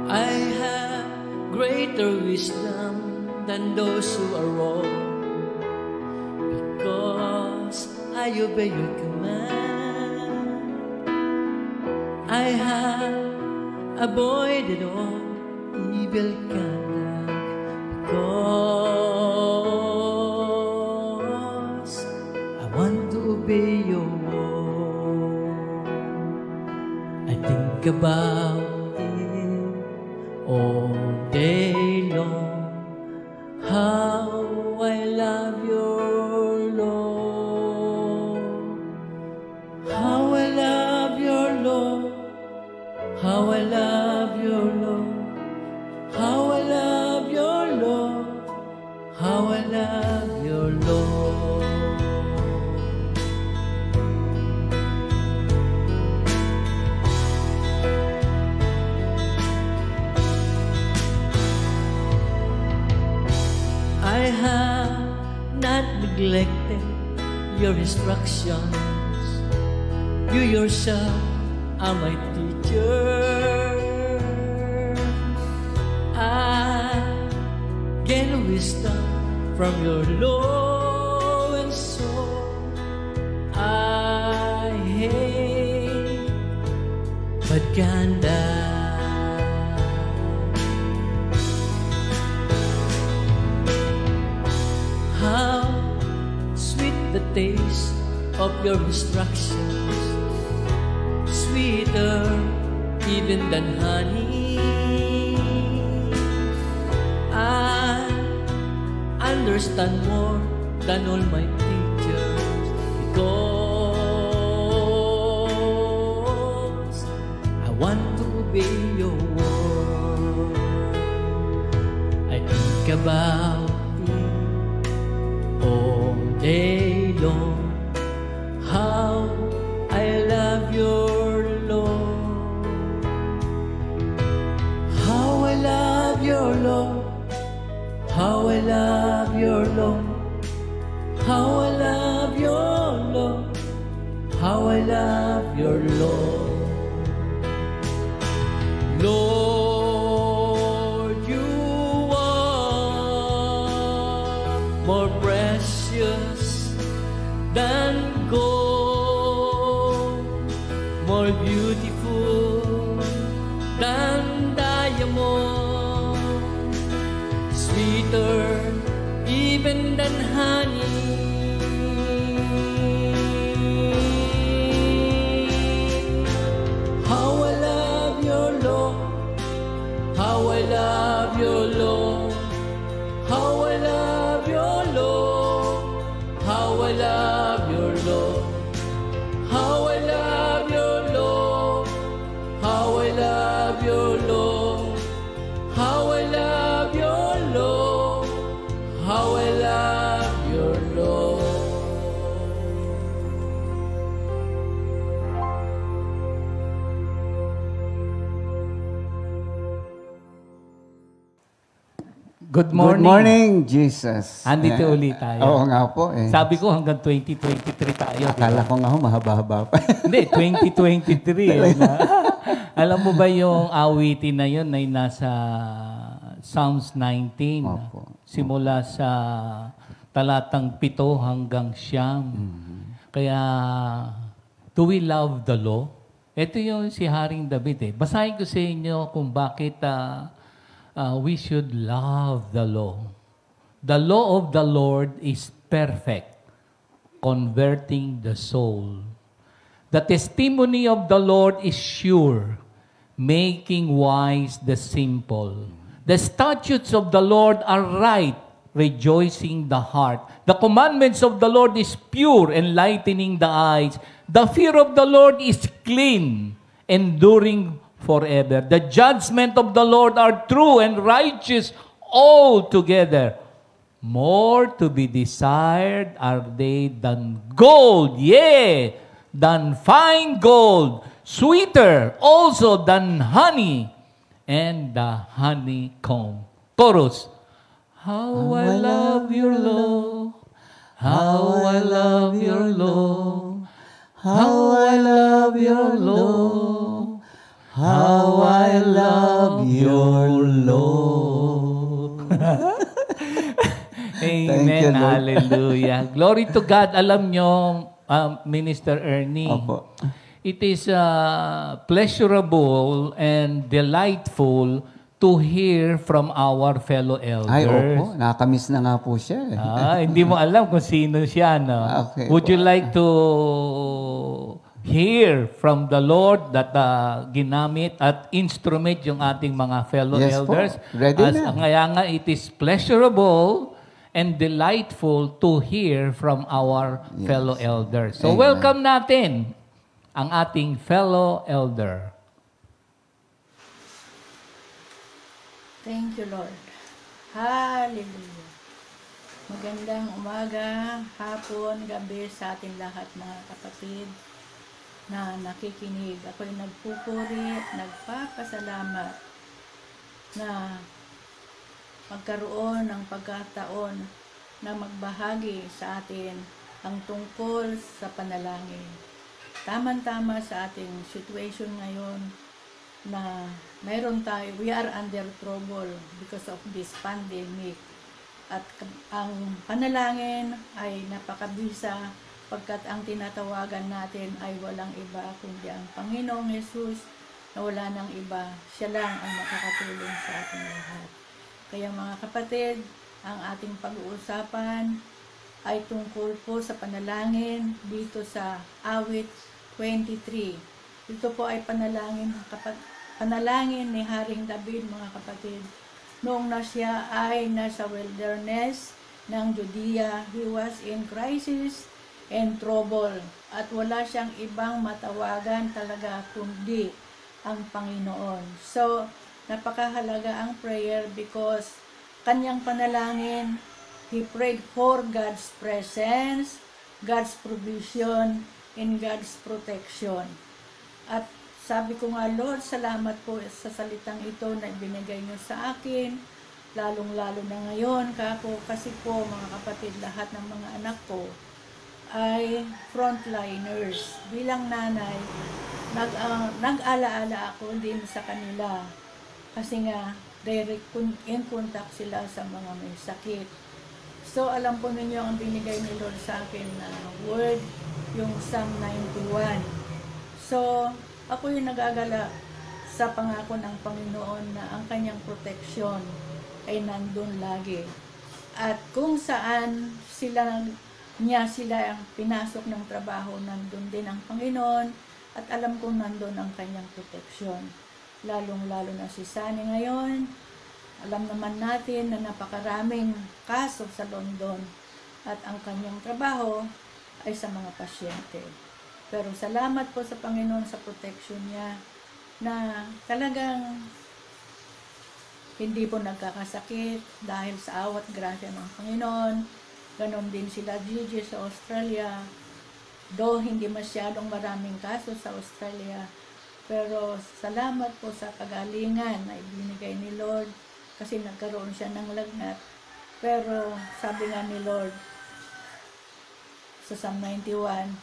I have greater wisdom than those who are wrong because I obey your command. I have avoided all evil conduct because I want to obey your word. I think about all day long, how I love your Lord, how I love your Lord, how I love your Lord, how I love neglected your instructions. You yourself are my teacher. I gain wisdom from your law, and so I hate but ganda. How sweet the taste of your instructions, sweeter even than honey. I understand more than all my teachers because I want to obey your word. I think about it all day long, how I love your Lord, how I love your Lord, how I love your Lord, how I love your Lord, how I love your Lord. Lord, you are more precious than gold, more beautiful than diamond, sweeter even than honey. How I love your Lord, how I love your Lord, how I love your Lord, how I love your Lord, how I love your Lord, how I love your Lord, how I love your Lord, how I love your Lord. Good Good morning, Jesus. Andito Eh, ulit tayo. Oo nga po. Eh. Sabi ko hanggang 2023 tayo. Akala ko nga ho, mahaba-haba pa. Hindi, 2023. na. Alam mo ba yung awitin na yun ay nasa Psalms 19. Opo. Simula sa talatang 7 hanggang 9. Kaya, do we love the law? Ito yung si Haring David. Basahin ko sa inyo kung bakit we should love the law. The law of the Lord is perfect, converting the soul. The testimony of the Lord is sure, making wise the simple. The statutes of the Lord are right, rejoicing the heart. The commandments of the Lord is pure, enlightening the eyes. The fear of the Lord is clean, enduring forever. The judgment of the Lord are true and righteous altogether. More to be desired are they than gold, yea, than fine gold, sweeter also than honey and the honeycomb. Chorus. How I love your law, how I love your law, how I love your law, how I love your Lord. Amen. Thank you, Lord. Hallelujah. Glory to God. Alam nyo, Minister Ernie, Opo. it is pleasurable and delightful to hear from our fellow elders. Ay, opo. Nakakamiss na nga po siya. Eh. Hindi mo alam kung sino siya, no? Okay, Would you po. like to hear from the Lord that ginamit at instrument yung ating mga fellow Yes po. elders? Ready na. Kaya nga, it is pleasurable and delightful to hear from our fellow elders. So, Amen. welcome natin ang ating fellow elder. Thank you, Lord. Hallelujah. Magandang umaga, hapon, gabi sa ating lahat mga kapatid na nakikinig. Ako'y nagpupuri, nagpapasalamat na magkaroon ng pagkataon na magbahagi sa atin ang tungkol sa panalangin. Tama-tama sa ating situation ngayon na we are under trouble because of this pandemic. At ang panalangin ay napakabisa pagkat ang tinatawagan natin ay walang iba kundi ang Panginoong Hesus na wala nang iba. Siya lang ang makakatulong sa ating lahat. Kaya mga kapatid, ang ating pag-uusapan ay tungkol po sa panalangin dito sa Awit 23. Ito po ay panalangin ni Haring David, mga kapatid. Noong na siya ay nasa wilderness ng Judea, he was in crisis and trouble. At wala siyang ibang matawagan talaga kundi ang Panginoon. So, napakahalaga ang prayer because kanyang panalangin, he prayed for God's presence, God's provision, and God's protection. At sabi ko nga, Lord, salamat po sa salitang ito na ibinigay niyo sa akin, lalong-lalo na ngayon, kasi po, mga kapatid, lahat ng mga anak ko ay frontliners. Bilang nanay, nag-alaala ako din sa kanila kasi nga, direct in contact sila sa mga may sakit. So, alam po ninyo ang binigay ni Lord sa akin na word, yung Psalm 91. So, ako yung nagagala sa pangako ng Panginoon na ang kanyang proteksyon ay nandun lagi. At kung saan sila ang pinasok ng trabaho, nandun din ang Panginoon at alam kong nandun ang kanyang proteksyon. Lalong-lalo na si Sunny ngayon, alam naman natin na napakaraming kaso sa London at ang kanyang trabaho ay sa mga pasyente. Pero salamat po sa Panginoon sa protection niya na talagang hindi po nagkakasakit dahil sa awat grasya ng Panginoon. Ganon din sila Gigi sa Australia. Though hindi masyadong maraming kaso sa Australia, pero salamat po sa kagalingan na ibinigay ni Lord kasi nagkaroon siya ng lagnat. Pero sabi nga ni Lord sa Psalm 91,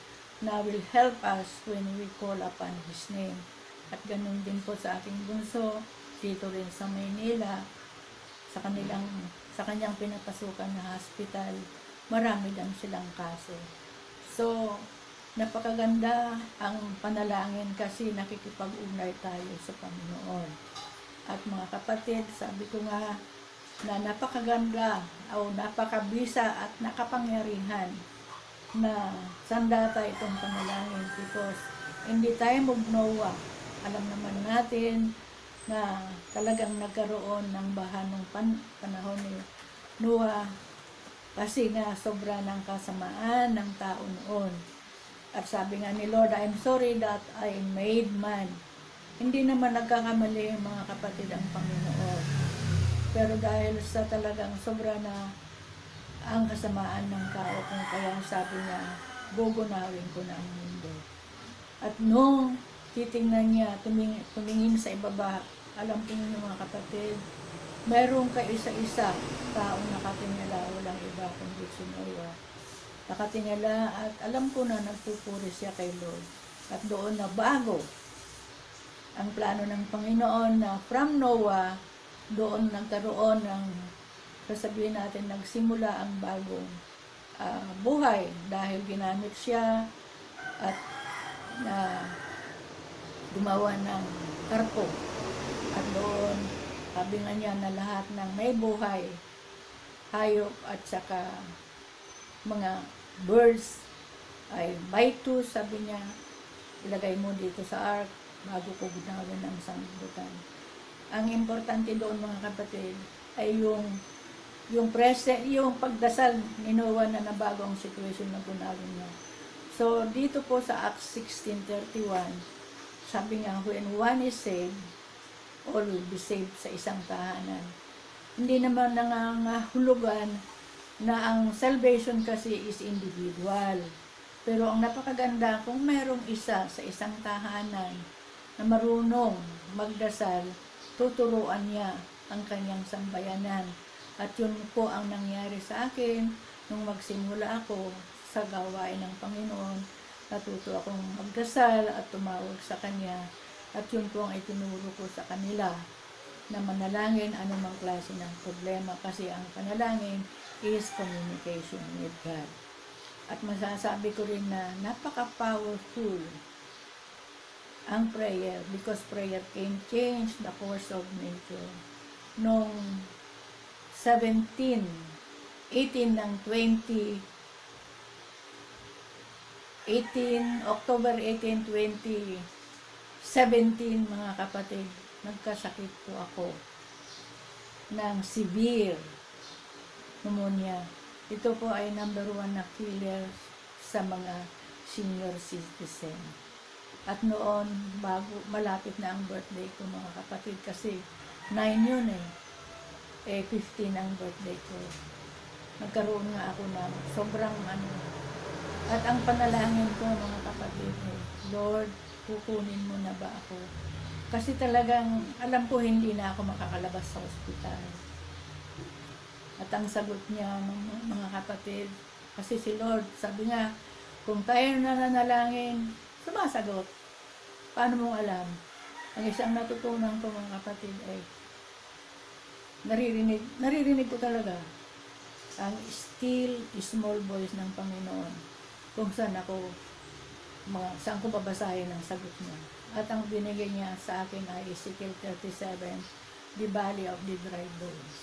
na will help us when we call upon His name. At ganun din po sa aking bunso, dito rin sa Maynila, sa kanyang pinapasukan na hospital, marami lang silang kaso. So, napakaganda ang panalangin kasi nakikipag-unay tayo sa Panginoon. At mga kapatid, sabi ko nga na napakaganda o napakabisa at nakapangyarihan na sandata itong panalangin because in the time of Noah, alam naman natin na talagang nagkaroon ng baha ng panahon ni Noah kasi nga sobra ng kasamaan ng tao noon. At sabi nga ni Lord, I'm sorry that I made man. Hindi naman nagkakamali mga kapatid ang Panginoon. Pero dahil sa talagang sobra na ang kasamaan ng tao, kung kaya sabi niya, gugunawin ko na ang mundo. At nung titingnan niya, tumingin sa ibaba, alam po niyo mga kapatid, mayroong kaisa-isa taong nakatingala, walang iba kundi si Noah. Nakatingala at alam ko na nagpupuri siya kay Lord. At doon na bago ang plano ng Panginoon na from Noah, doon nagkaroon ng sasabihin natin, nagsimula ang bagong buhay dahil ginamit siya at gumawa ng karpo. At doon, sabi nga niya na lahat ng may buhay, hayop at saka mga birds ay by two, sabi niya, ilagay mo dito sa ark bago ko ginawin ang sanglibutan. Ang importante doon mga kapatid ay yung pagdasal ni Noah na nabago ang situation na gunawin niya. So, dito po sa Acts 16:31, sabi nga, when one is saved, all will be saved sa isang tahanan. Hindi naman nangangahulugan na ang salvation kasi is individual. Pero ang napakaganda, kung mayroong isa sa isang tahanan na marunong magdasal, tuturuan niya ang kanyang sambayanan. At yun po ang nangyari sa akin. nung magsimula ako sa gawain ng Panginoon, natuto akong magdasal at tumawag sa Kanya. At yun po ang itinuro ko sa kanila, na manalangin anumang klase ng problema, kasi ang panalangin is communication with God. At masasabi ko rin na napaka-powerful ang prayer, because prayer can change the course of nature. Noong 18 ng October 18, 2017, mga kapatid, nagkasakit po ako ng severe pneumonia. Ito po ay number 1 na killer sa mga senior citizen. At noon, malapit na ang birthday ko, mga kapatid, kasi 9 yun eh 15 ang birthday ko. Nagkaroon nga ako ng sobrang At ang panalangin ko, mga kapatid, Lord, kukunin mo na ba ako? Kasi talagang, alam ko hindi na ako makakalabas sa ospital. At ang sagot niya, mga kapatid, kasi si Lord, sabi nga, kung tayo nananalangin, sumasagot. Paano mong alam? Ang isang natutunan ko, mga kapatid, ay naririnig ko talaga ang still small voice ng Panginoon kung saan ko babasahin ang sagot niya. At ang binigay niya sa akin ay Ezekiel 37, the valley of the dry bones.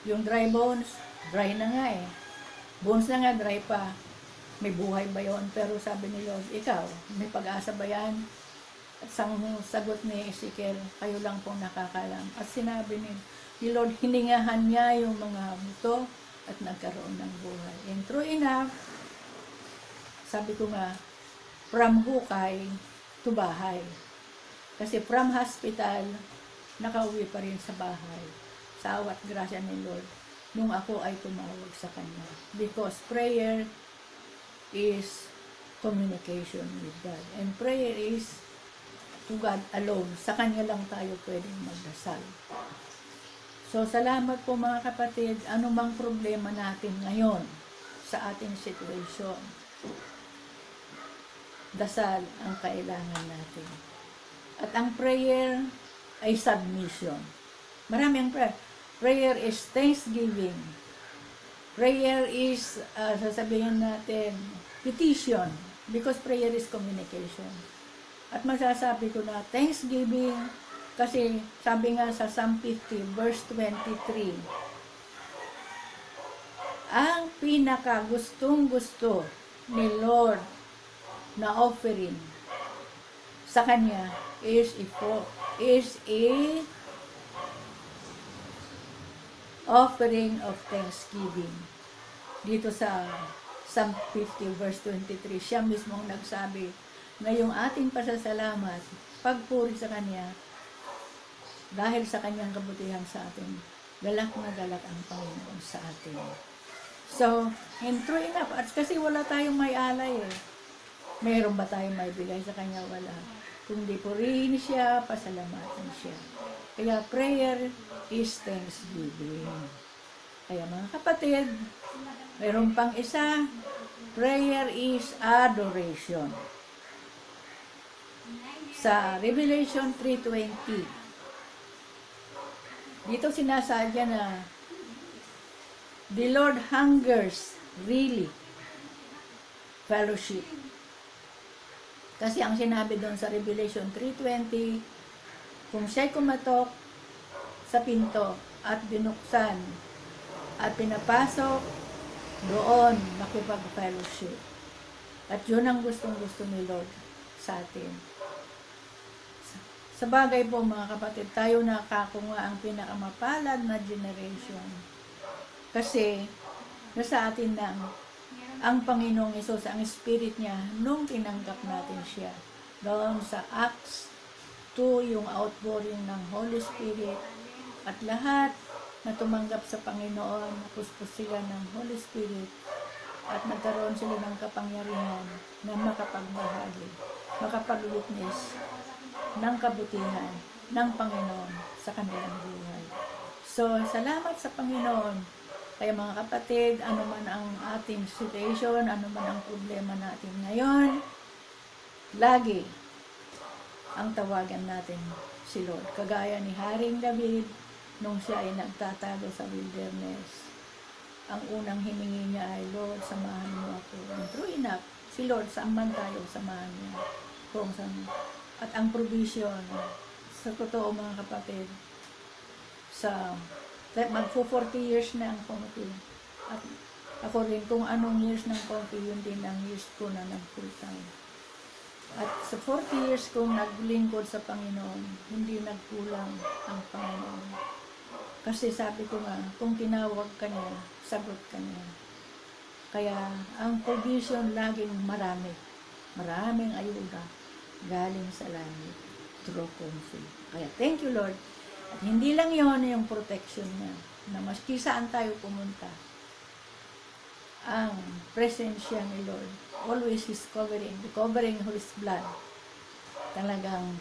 Yung dry bones, dry na nga eh. Bones na nga, dry pa. May buhay ba yun? Pero sabi ni Lord, ikaw, may pag-asa ba yan? At sagot ni Ezekiel, kayo lang pong nakakalam. At sinabi ni Lord, hiningahan niya yung mga buto at nagkaroon ng buhay. And true enough, sabi ko nga, from hukay to bahay. Kasi from hospital, nakauwi pa rin sa bahay. Sa awat grasya ni Lord, nung ako ay tumawag sa Kanya. Because prayer is communication with God. And prayer is to God alone. Sa Kanya lang tayo pwedeng magdasal. So, salamat po mga kapatid, anumang problema natin ngayon sa ating situation, dasal ang kailangan natin. At ang prayer ay submission. Marami ang prayer. Prayer is thanksgiving. Prayer is, sasabihin natin, petition. Because prayer is communication. At masasabi ko na thanksgiving, kasi sabi nga sa Psalm 50, verse 23, ang pinaka gustong-gusto ni Lord na offering sa Kanya is a offering of thanksgiving. Dito sa Psalm 50 verse 23, siya mismo ang nagsabi na yung ating pasasalamat, pagpuri sa Kanya, dahil sa Kanyang kabutihan sa atin, galak na galak ang Panginoon sa atin. So, and true enough, at kasi wala tayong may alay eh. Mayroon ba tayong may bigay sa Kanya? Wala. Kundi purihin siya, pasalamatan siya. Kaya prayer is thanksgiving. Kaya mga kapatid, mayroon pang isa, prayer is adoration. Sa Revelation 3:20, dito sinasadya na the Lord hungers really fellowship. Kasi ang sinabi doon sa Revelation 3:20, kung siya'y kumatok sa pinto at binuksan at pinapasok, doon makipag-fellowship. At yun ang gustong-gusto ni Lord sa atin. Sa bagay po mga kapatid, tayo nakakunga ang pinakamapalad na generation. Kasi nasa atin na ang Panginoong Hesus, ang Spirit niya, nung tinanggap natin siya. Doon sa Acts 2, yung outpouring ng Holy Spirit, at lahat na tumanggap sa Panginoon, napuspos sila ng Holy Spirit, at nagkaroon sila ng kapangyarihan na makapagbahagi, makapag-witness ng kabutihan ng Panginoon sa kanilang buhay. So, salamat sa Panginoon Kaya mga kapatid, ano man ang ating situation, ano man ang problema natin ngayon, lagi ang tawagan natin si Lord. Kagaya ni Haring David, nung siya ay nagtatago sa wilderness. Ang unang hiningi niya ay, Lord, samahan mo ako. And true enough, si Lord, saan man tayo, samahan niya. Kung saan. At ang provision, sa totoo mga kapatid, magpo-40 years na ang konti. At ako rin, kung anong years ng konti, yun din ang years ko na nag-full time. At sa 40 years kong naglingkod sa Panginoon, hindi nagkulang ang Panginoon. Kasi sabi ko nga, kung tinawag ka niya, sagot ka niya. Kaya ang provision laging marami. Maraming ayuda galing sa langit. Through conflict. Kaya thank you Lord. At hindi lang yon yung protection niya. Na maski saan tayo pumunta. Ang presensya ni Lord. Always His covering. The covering of His blood. Talagang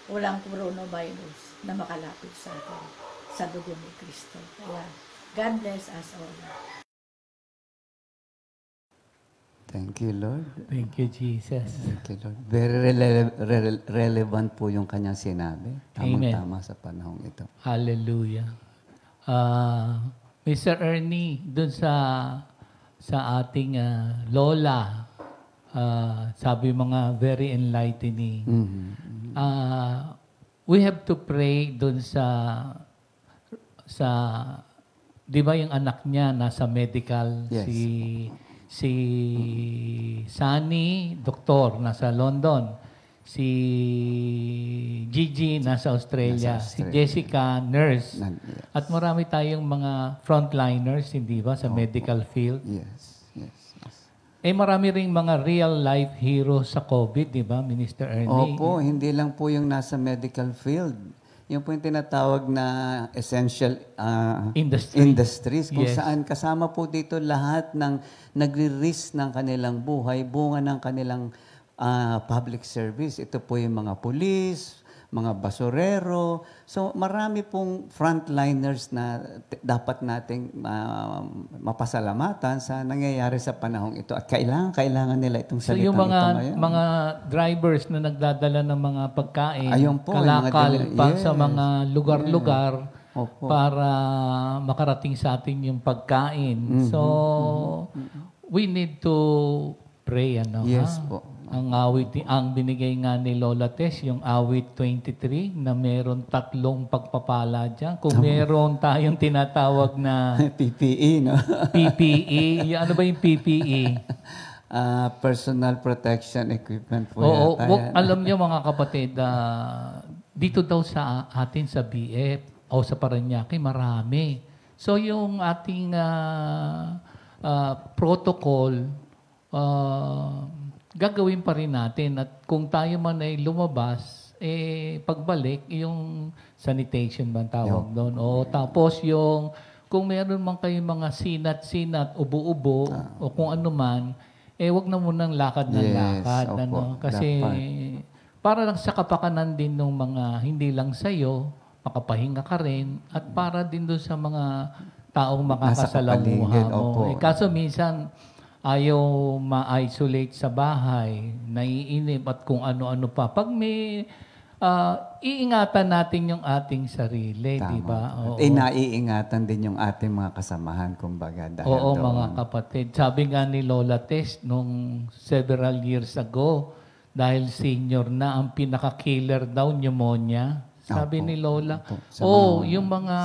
walang coronavirus na makalapit sa atin. Sa dugo ni Kristo. Kaya God bless us all. Thank you, Lord. Thank you, Jesus. Thank you, Lord. Very relevant po yung kanyang sinabi. Tamang-tama sa panahong ito. Hallelujah. Mr. Ernie, dun sa ating lola, sabi mga very enlightening. We have to pray dun sa di ba yung anak niya nasa medical, Yes. si Sunny, doktor, nasa London. Si Gigi, nasa Australia. Si Jessica, nurse. At marami tayong mga frontliners, hindi ba, sa medical field. Yes. Marami ring mga real-life heroes sa COVID, di ba, Minister Ernie? Opo, hindi lang po yung nasa medical field. Yung po yung tinatawag na essential industries, kung saan kasama po dito lahat ng nagre-risk ng kanilang buhay, bunga ng kanilang public service. Ito po yung mga pulis, mga basurero. So marami pong frontliners na dapat nating mapasalamatan sa nangyayari sa panahong ito. At kailangan nila itong salitang yung ito ngayon. mga drivers na nagdadala ng mga pagkain, Ayun po, kalakal sa yes. mga lugar-lugar Opo. para makarating sa atin yung pagkain. So, we need to pray, Yes po. Ang awit, ang binigay nga ni Lola Tess, yung awit 23, na meron 3 pagpapala dyan. Kung meron tayong tinatawag na PPE, no? PPE, ano ba yung PPE? Personal protection equipment po Oo, yata yan. alam niyo mga kapatid, dito daw sa atin sa BF o sa Parañaque, marami. So yung ating protocol, gagawin pa rin natin. At kung tayo man ay lumabas, pagbalik, yung sanitation ba ang tawag doon? O tapos yung, kung meron man kayong mga sinat-sinat, ubo-ubo, o kung ano man, wag na munang lakad ng lakad. Opo, Kasi para lang sa kapakanan din ng mga, hindi lang sa'yo, makapahinga ka rin, at para din doon sa mga taong makakasalamuha mo. Kaso minsan, ayaw ma-isolate sa bahay, naiinip at kung ano-ano pa. Pag may, iingatan natin yung ating sarili, di ba? At naiingatan din yung ating mga kasamahan, kumbaga. Oo, mga kapatid. Sabi nga ni Lola Tess nung several years ago, dahil senior na, ang pinaka-killer daw, pneumonia. Sabi ni Lola, yung mga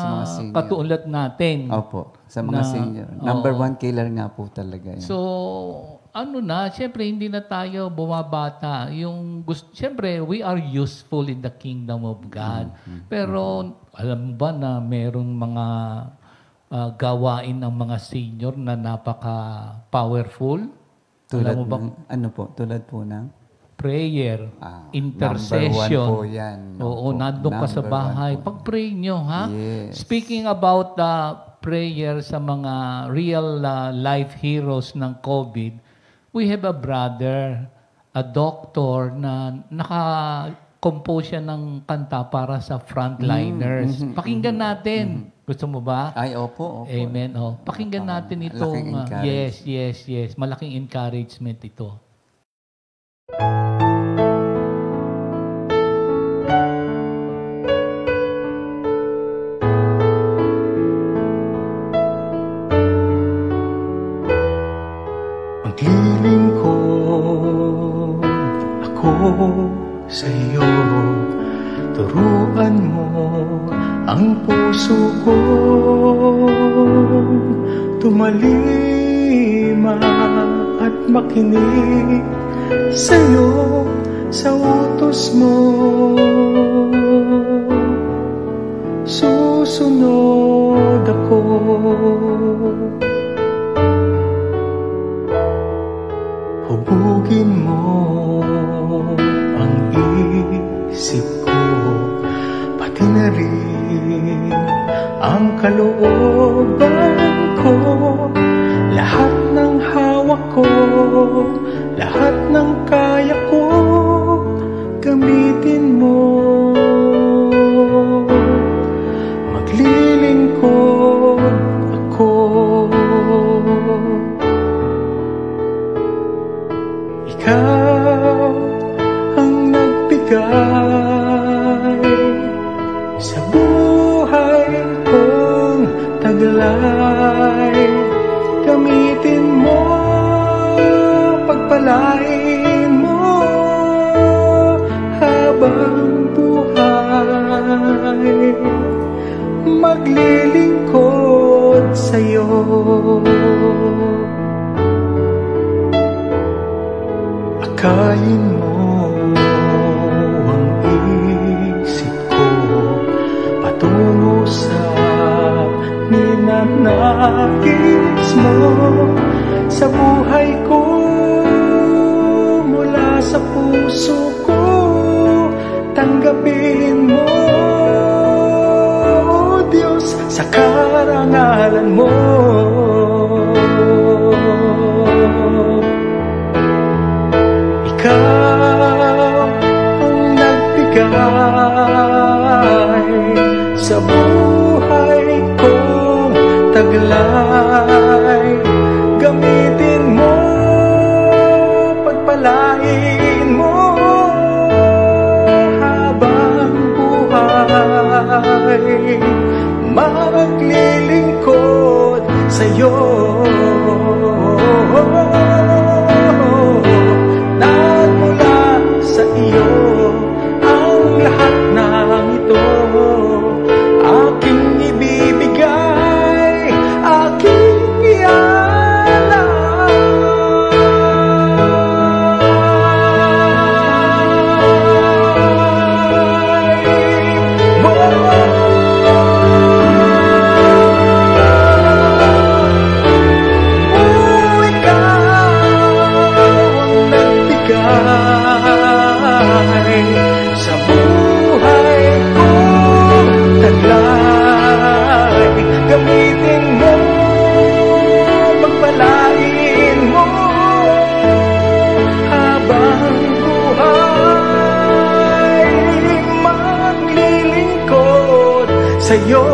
katulad natin. Opo, sa mga senior. Number 1 killer nga po talaga yun. So, siyempre hindi na tayo bumabata. Siyempre, we are useful in the kingdom of God. Pero, alam mo ba na merong mga gawain ng mga senior na napaka-powerful? Tulad ano po? Tulad po ng? Prayer, intercession. Number 1 po yan. Oo, nandun ka sa bahay. Pag-pray nyo, ha? Yes. Speaking about prayer sa mga real life heroes ng COVID, we have a brother, a doctor na naka-compose siya ng kanta para sa frontliners. Pakinggan natin. Gusto mo ba? Ay, opo. Amen. Oh. Pakinggan natin itong... yes. Malaking encouragement ito. Maglilingkod ako sa iyo, turuan mo ang puso ko, tumalima at makinig sa iyo, sa utos mo. Susunod ako. Hubugin mo ang isip ko, pati na rin ang kalooban ko. Lahat ng hawak ko, lahat ng kaya ko, gamitin mo. Maglilingkod ako. Ikaw ang nagbigay sa buhay kong taglay. Gamitin mo, pagpalain mo habang buhay. Maglilingkod sa'yo. Akayin mo ang isip ko patungo sa ninanais mo sa buhay ko, mula sa puso ko, tanggapin mo, O Diyos, sa karangalan mo. Ikaw ang nagbigay sa buhay kong taglay. Gamitin mo, pagpalain mo habang buhay. Maglilingkod sa'yo. Sa iyo ang lahat ng ito, aking ibibigay, aking ialay. Sa buhay kong taglay, gamitin mo, pagpalain mo habang buhay. Maglilingkod sa'yo.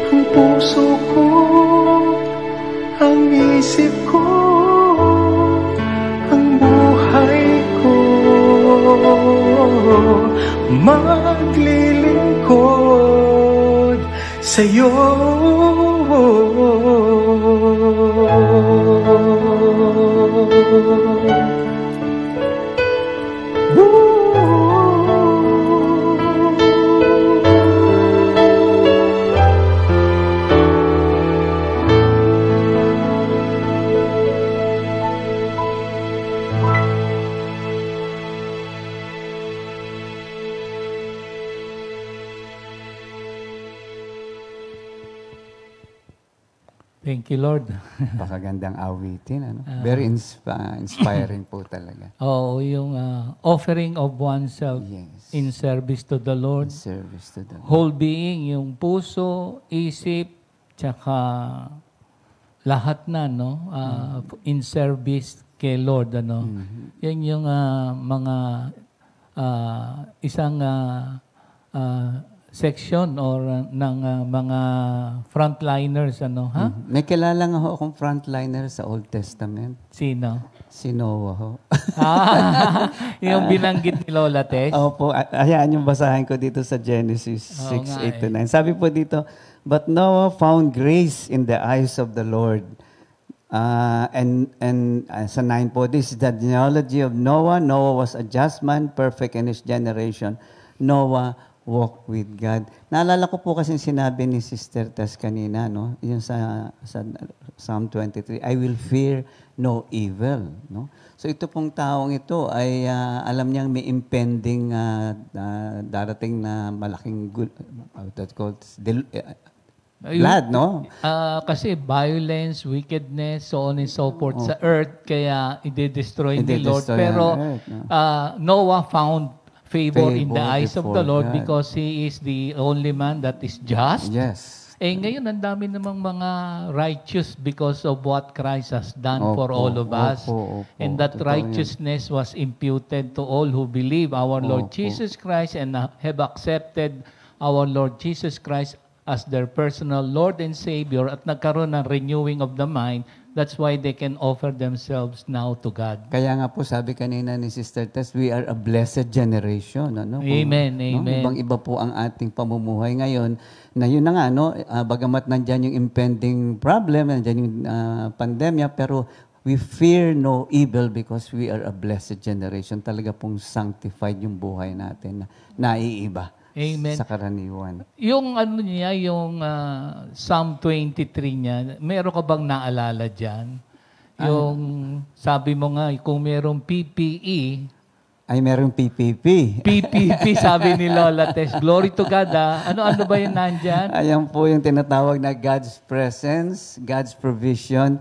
Ang puso ko, ang isip ko, maglilingkod sa'yo. Thank you, Lord. Pakagandang awitin. Ano? Very inspiring po talaga. Oo, yung offering of oneself in service to the Lord. In service to the Lord. Whole being, yung puso, isip, tsaka lahat na, no? In service kay Lord, ano? Yan yung mga isang section or ng mga frontliners, ano, ha? May kilala nga ho akong frontliner sa Old Testament. Sino? Si Noah ho. Yung binanggit ni Lola Tess? Opo, ayan yung basahin ko dito sa Genesis 6:8-9. Sabi po dito, "But Noah found grace in the eyes of the Lord." And sa 9 po, this is the genealogy of Noah. Noah was a just man, perfect in his generation. Noah walked with God. Naalala ko po kasi sinabi ni Sister Tess kanina, no? Yung sa Psalm 23, I will fear no evil. No? So ito pong taong ito ay alam niyang may impending darating na malaking that's called blood, no? Kasi violence, wickedness, so on and so forth sa earth, kaya i-destroy ni Lord. Pero Noah found favor in the eyes of the Lord because he is the only man that is just. Yes. Ngayon, ang dami namang mga righteous because of what Christ has done for all of us. And that righteousness was imputed to all who believe our Lord Jesus Christ and have accepted our Lord Jesus Christ as their personal Lord and Savior at nagkaroon ng renewing of the mind. That's why they can offer themselves now to God. Kaya nga po sabi kanina ni Sister Tess, we are a blessed generation. Ano? Amen, amen. No? Ibang-iba po ang ating pamumuhay ngayon. Na yun na nga, no? Bagamat nandyan yung impending problem, nandyan yung pandemya, pero we fear no evil because we are a blessed generation. Talaga pong sanctified yung buhay natin na naiiba. Amen. Sa karaniwan. Yung ano niya, yung Psalm 23 niya, meron ka bang naalala dyan? Yung sabi mo nga, kung merong PPE, ay merong PPP. PPP, sabi ni Lola Tess. Glory to God, Ano ba yun nandyan? Ayan po yung tinatawag na God's presence, God's provision,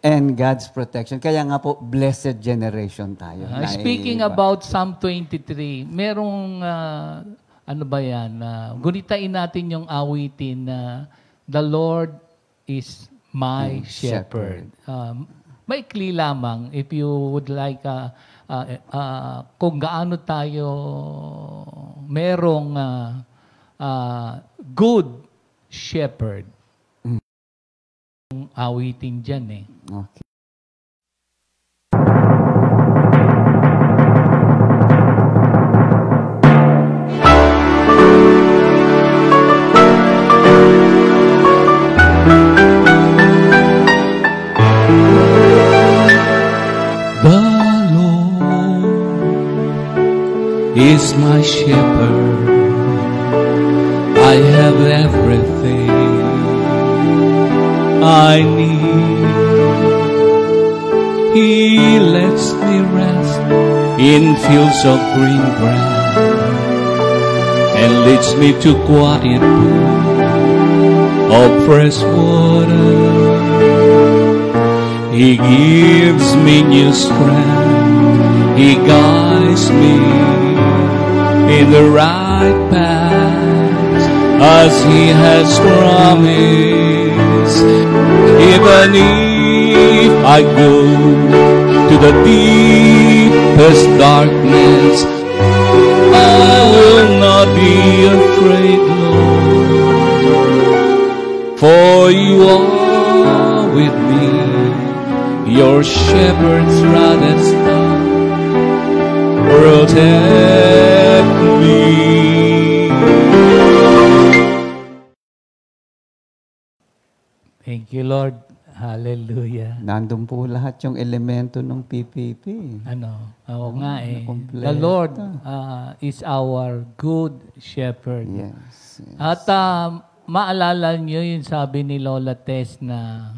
and God's protection. Kaya nga po, blessed generation tayo. Speaking about Psalm 23, merong... ano ba yan? Gunitain natin yung awitin na The Lord is my shepherd. Maikli lamang if you would like kung gaano tayo merong good shepherd. Awitin dyan Okay. Is my shepherd. I have everything I need. He lets me rest in fields of green grass and leads me to quiet pools of fresh water. He gives me new strength. He guides me in the right path as He has promised. Even if I go to the deepest darkness, I will not be afraid, Lord, for You are with me. Your shepherd's rod and staff protect me. Thank you, Lord. Hallelujah. Nandun po lahat yung elemento ng PPP. Oo nga The Lord is our good shepherd. Yes. At maalala niyo yung sabi ni Lola Tess na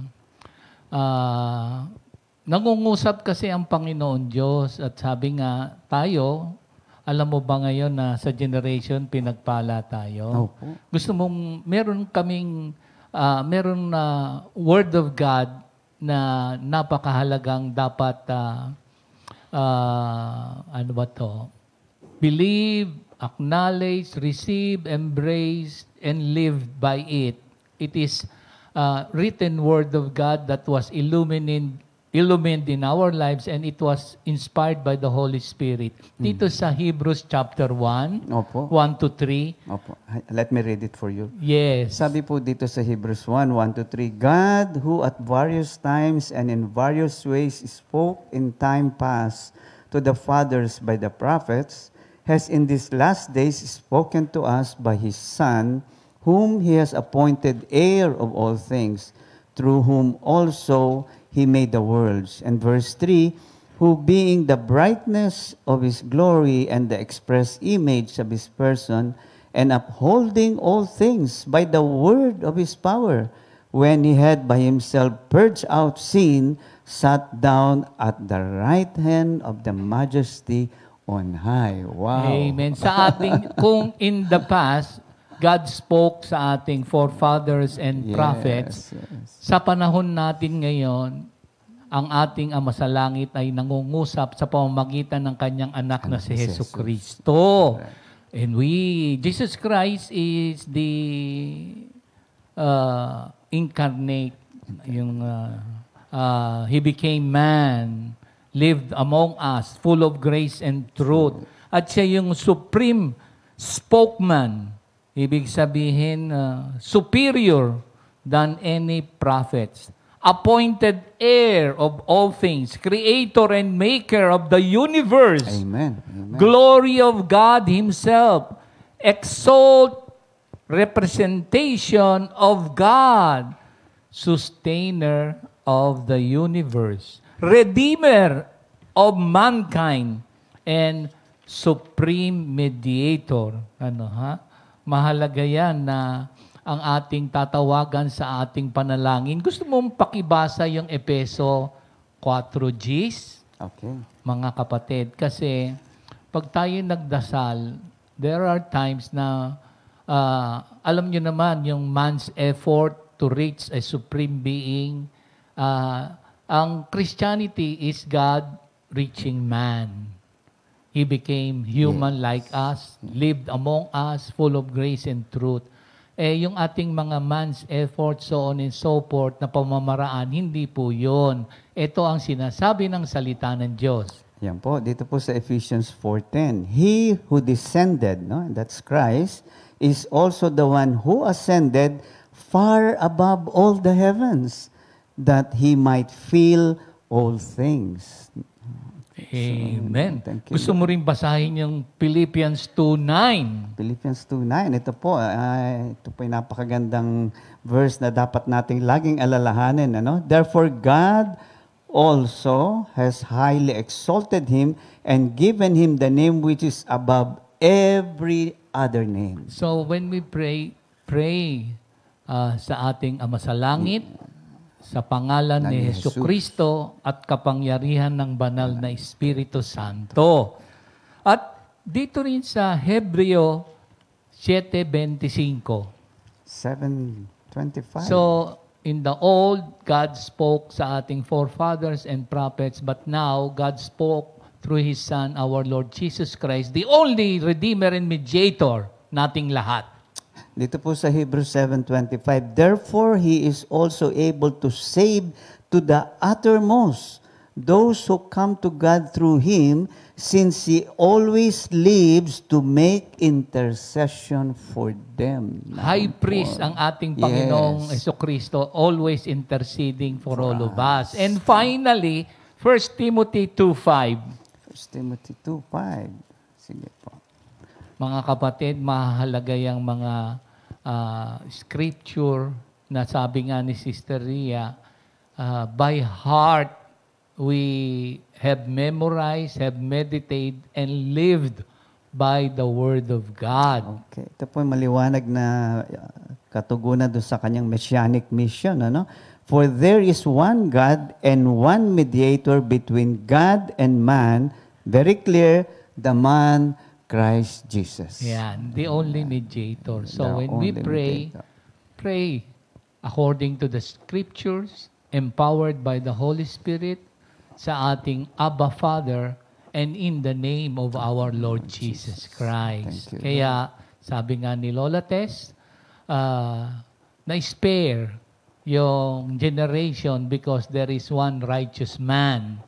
nangungusap kasi ang Panginoon Diyos at sabi nga tayo, alam mo ba ngayon na sa generation pinagpala tayo? Opo. Gusto mong, meron na Word of God na napakahalagang dapat, believe, acknowledge, receive, embrace, and live by it. It is written Word of God that was illuminated illumined in our lives and it was inspired by the Holy Spirit. Dito sa Hebrews chapter 1, Opo. 1 to 3. Opo. Let me read it for you. Yes. Sabi po dito sa Hebrews 1, 1 to 3, God who at various times and in various ways spoke in time past to the fathers by the prophets, has in these last days spoken to us by His Son, whom He has appointed heir of all things, through whom also He made the worlds. And verse 3, who being the brightness of His glory and the express image of His person, and upholding all things by the word of His power, when He had by Himself purged out sin, sat down at the right hand of the majesty on high. Wow. Amen. Sa ating, kung in the past, God spoke sa ating forefathers and prophets, sa panahon natin ngayon, ang ating Ama sa Langit ay nangungusap sa pamamagitan ng Kanyang anak na si Jesucristo. And Jesus Christ is the incarnate. He became man, lived among us, full of grace and truth. At siya yung supreme spokesman. Ibig sabihin, superior than any prophets. Appointed heir of all things, creator and maker of the universe. Amen. Amen. Glory of God Himself. Exalt representation of God. Sustainer of the universe. Redeemer of mankind. And supreme mediator. Mahalaga yan na ang ating tatawagan sa ating panalangin. Gusto mong pakibasa yung Efeso 4:10? Okay. Mga kapatid, kasi pag tayo nagdasal, there are times na alam nyo naman yung man's effort to reach a supreme being. Ang Christianity is God reaching man. He became human like us, lived among us, full of grace and truth. Yung ating mga man's effort, so on and so forth, na pamamaraan, hindi po yun. Ito ang sinasabi ng salita ng Diyos. Yan po, dito po sa Ephesians 4:10. He who descended, no, that's Christ, is also the one who ascended far above all the heavens, that He might fill all things. Amen. Thank you. Gusto mo rin basahin yung Philippians 2:9. Philippians 2:9. Ito po ay napakagandang verse na dapat nating laging alalahanin. Therefore, God also has highly exalted Him and given Him the name which is above every other name. So, when we pray sa ating Ama sa Langit, sa pangalan ni Jesucristo at kapangyarihan ng banal na Espiritu Santo. At dito rin sa Hebreo 7:25. 7:25. So, in the old, God spoke sa ating forefathers and prophets, but now, God spoke through His Son, our Lord Jesus Christ, the only Redeemer and Mediator nating lahat. Dito po sa Hebrews 7:25, therefore He is also able to save to the uttermost those who come to God through Him, since He always lives to make intercession for them. High priest ang ating Panginoong Jesucristo, always interceding for all of us. And finally, 1 Timothy 2:5. 1 Timothy 2:5. Sige po. Mga kapatid, mahalaga yung mga scripture na sabi nga ni Sister Ria, by heart we have memorized, have meditated, and lived by the Word of God. Okay. Ito po maliwanag na katugunan doon sa kanyang messianic mission. For there is one God and one mediator between God and man, very clear, the man Christ Jesus. Yan, the only mediator. So when we pray according to the scriptures, empowered by the Holy Spirit, sa ating Abba Father, and in the name of our Lord Jesus Christ. Kaya, sabi nga ni Lola Tess, na-spare yung generation because there is one righteous man.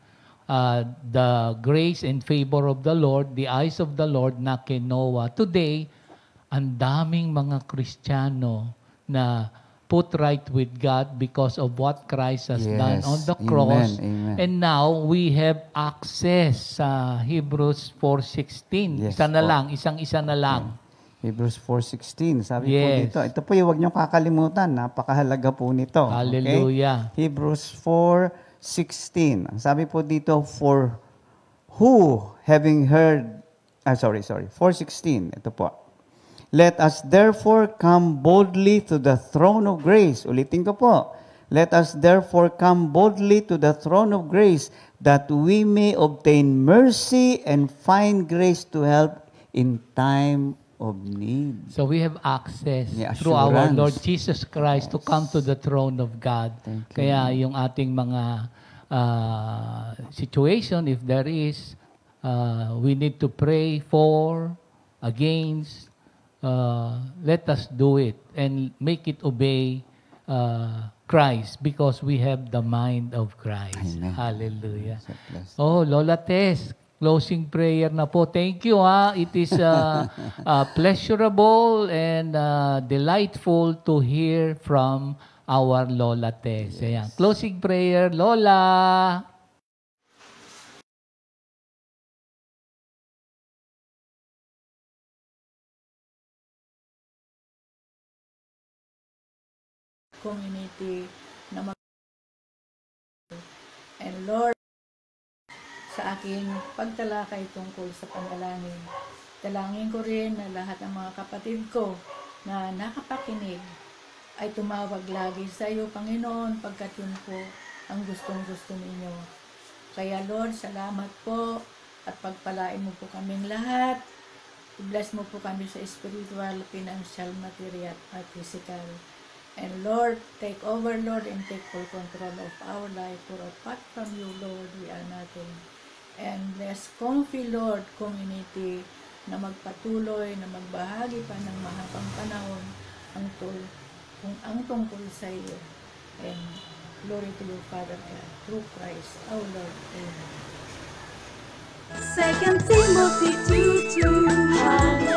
The grace and favor of the Lord, the eyes of the Lord na kay Noah. Today, ang daming mga Kristiyano na put right with God because of what Christ has done on the cross. Amen. And now, we have access sa Hebrews 4:16. Yes, Isang-isa na lang. Hebrews 4:16. Sabi po dito, ito po yung huwag niyong kakalimutan. Napakahalaga po nito. Hallelujah. Okay? Hebrews 4:16. Ang sabi po dito, for who having heard, 4:16. Ito po. Let us therefore come boldly to the throne of grace. Ulitin ko po. Let us therefore come boldly to the throne of grace that we may obtain mercy and find grace to help in time of need. So we have access through our Lord Jesus Christ to come to the throne of God. Kaya yung ating mga situation, if there is, we need to pray for, against, let us do it and make it obey Christ because we have the mind of Christ. Amen. Hallelujah. Oh, Lola Tess, closing prayer na po. Thank you. It is pleasurable and delightful to hear from our Lola Tess. Ayan. Closing prayer, Lola. Community na and Lord, sa aking pagtalakay tungkol sa panalangin, dalangin ko rin na lahat ng mga kapatid ko na nakapakinig ay tumawag lagi sa iyo, Panginoon, pagkat yun po ang gustong-gusto ninyo. Kaya Lord, salamat po at pagpalain mo po kaming lahat. I-bless mo po kami sa spiritual, financial, material at physical. And Lord, take over, Lord, and take full control of our life. For apart from you, Lord, we are nothing. And bless Comfy, Lord, community na magpatuloy, na magbahagi pa ng mahabang panahon ang tungkol sa iyo. And glory to you, Father God, through Christ, our Lord. Amen. 2 Timothy 2:2.